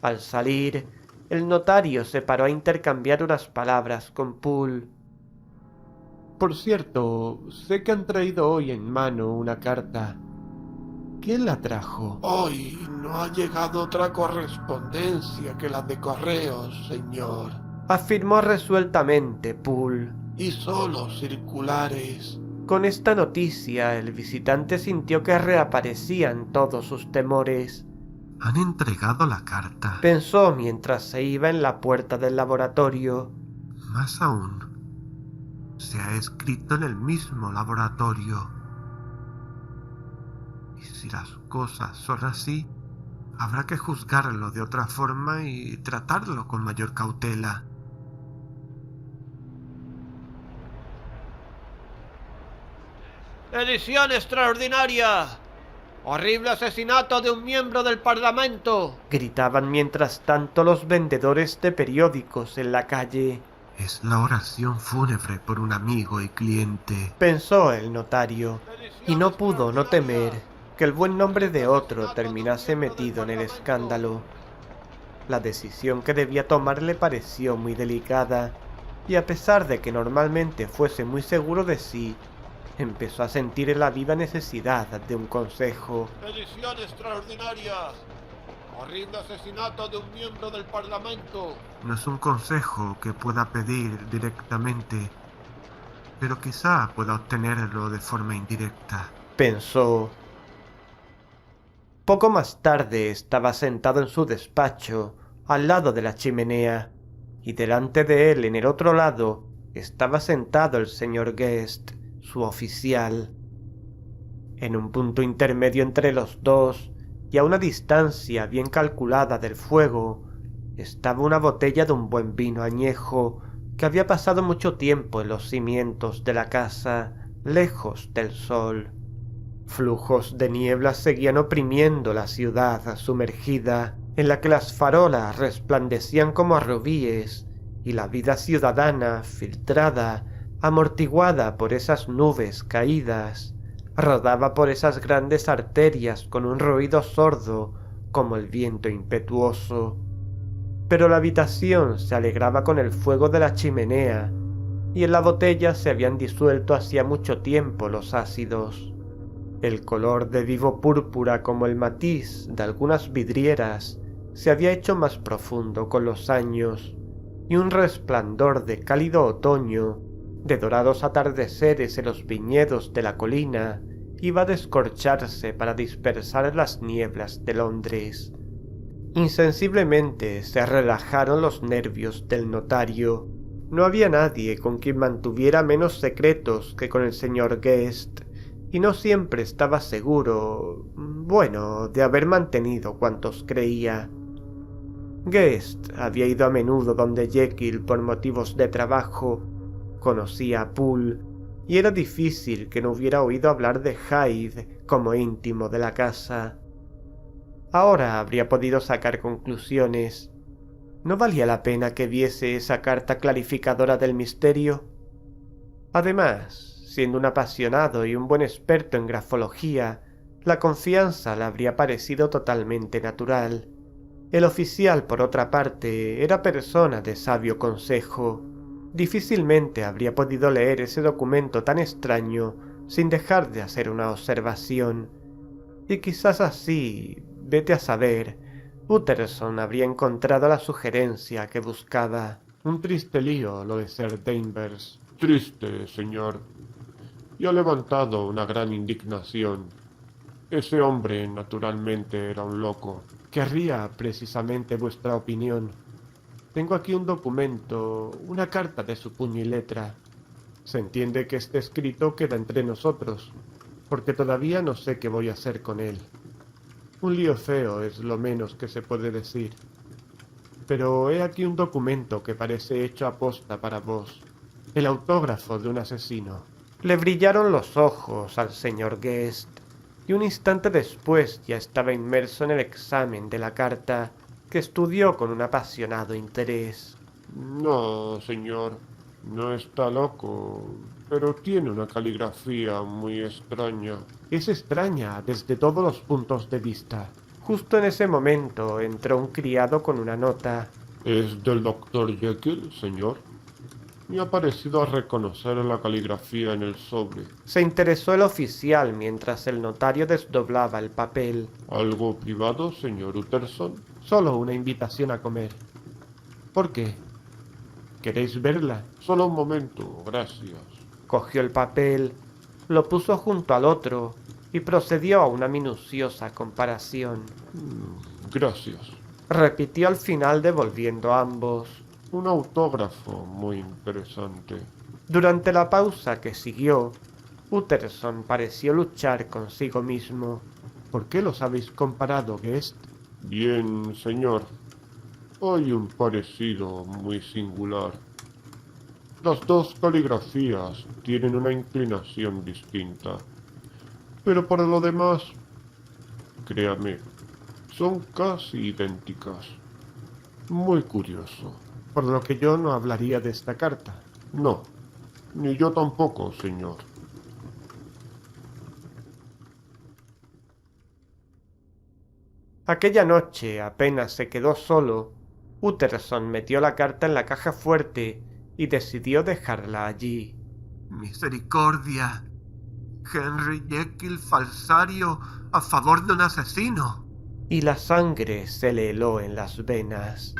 Al salir, el notario se paró a intercambiar unas palabras con Poole. Por cierto, sé que han traído hoy en mano una carta. ¿Quién la trajo? Hoy no ha llegado otra correspondencia que la de correos, señor. Afirmó resueltamente Poole. Y solo circulares. Con esta noticia, el visitante sintió que reaparecían todos sus temores. Han entregado la carta. Pensó mientras se iba en la puerta del laboratorio. Más aún, se se ha escrito en el mismo laboratorio. Y si las cosas son así, habrá que juzgarlo de otra forma y tratarlo con mayor cautela. ¡Edición extraordinaria! ¡Horrible asesinato de un miembro del Parlamento! Gritaban mientras tanto los vendedores de periódicos en la calle. Es la oración fúnebre por un amigo y cliente, Pensó el notario, y no pudo no temer que el buen nombre de otro terminase metido en el escándalo. La decisión que debía tomar le pareció muy delicada, y a pesar de que normalmente fuese muy seguro de sí, empezó a sentir la viva necesidad de un consejo. ¡Edición extraordinaria! ¡Horrible asesinato de un miembro del Parlamento! No es un consejo que pueda pedir directamente, pero quizá pueda obtenerlo de forma indirecta. Pensó. Poco más tarde estaba sentado en su despacho, al lado de la chimenea, y delante de él, en el otro lado, estaba sentado el señor Guest, su oficial. En un punto intermedio entre los dos, y a una distancia bien calculada del fuego, estaba una botella de un buen vino añejo que había pasado mucho tiempo en los cimientos de la casa, lejos del sol. Flujos de niebla seguían oprimiendo la ciudad sumergida, en la que las farolas resplandecían como rubíes, y la vida ciudadana, filtrada, amortiguada por esas nubes caídas, rodaba por esas grandes arterias con un ruido sordo como el viento impetuoso. Pero la habitación se alegraba con el fuego de la chimenea, y en la botella se habían disuelto hacía mucho tiempo los ácidos. El color de vivo púrpura como el matiz de algunas vidrieras se había hecho más profundo con los años, y un resplandor de cálido otoño, de dorados atardeceres en los viñedos de la colina, iba a descorcharse para dispersar las nieblas de Londres. Insensiblemente se relajaron los nervios del notario. No había nadie con quien mantuviera menos secretos que con el señor Guest, y no siempre estaba seguro, de haber mantenido cuantos creía. Guest había ido a menudo donde Jekyll por motivos de trabajo, conocía a Poole, y era difícil que no hubiera oído hablar de Hyde como íntimo de la casa. Ahora habría podido sacar conclusiones. ¿No valía la pena que viese esa carta clarificadora del misterio? Además, siendo un apasionado y un buen experto en grafología, la confianza le habría parecido totalmente natural. El oficial, por otra parte, era persona de sabio consejo. Difícilmente habría podido leer ese documento tan extraño sin dejar de hacer una observación. Y quizás así, vete a saber, Utterson habría encontrado la sugerencia que buscaba. Un triste lío lo de Sir Danvers. Triste, señor. Y ha levantado una gran indignación. Ese hombre, naturalmente, era un loco. Querría precisamente vuestra opinión. Tengo aquí un documento, una carta de su puño y letra. Se entiende que este escrito queda entre nosotros, porque todavía no sé qué voy a hacer con él. Un lío feo es lo menos que se puede decir. Pero he aquí un documento que parece hecho aposta para vos. El autógrafo de un asesino. Le brillaron los ojos al señor Guest, y un instante después ya estaba inmerso en el examen de la carta, que estudió con un apasionado interés. No, señor, no está loco, pero tiene una caligrafía muy extraña. Es extraña desde todos los puntos de vista. Justo en ese momento entró un criado con una nota. ¿Es del doctor Jekyll, señor? Me ha parecido reconocer la caligrafía en el sobre. Se interesó el oficial mientras el notario desdoblaba el papel. ¿Algo privado, señor Utterson? Solo una invitación a comer. ¿Por qué? ¿Queréis verla? Solo un momento, gracias. Cogió el papel, lo puso junto al otro y procedió a una minuciosa comparación. Gracias. Repitió al final devolviendo ambos. Un autógrafo muy interesante. Durante la pausa que siguió, Utterson pareció luchar consigo mismo. ¿Por qué los habéis comparado, Guest? Bien, señor. Hay un parecido muy singular. Las dos caligrafías tienen una inclinación distinta. Pero por lo demás, créame, son casi idénticas. Muy curioso. Por lo que yo no hablaría de esta carta. No, ni yo tampoco, señor. Aquella noche, apenas se quedó solo, Utterson metió la carta en la caja fuerte y decidió dejarla allí. Misericordia. Henry Jekyll falsario a favor de un asesino. Y la sangre se le heló en las venas.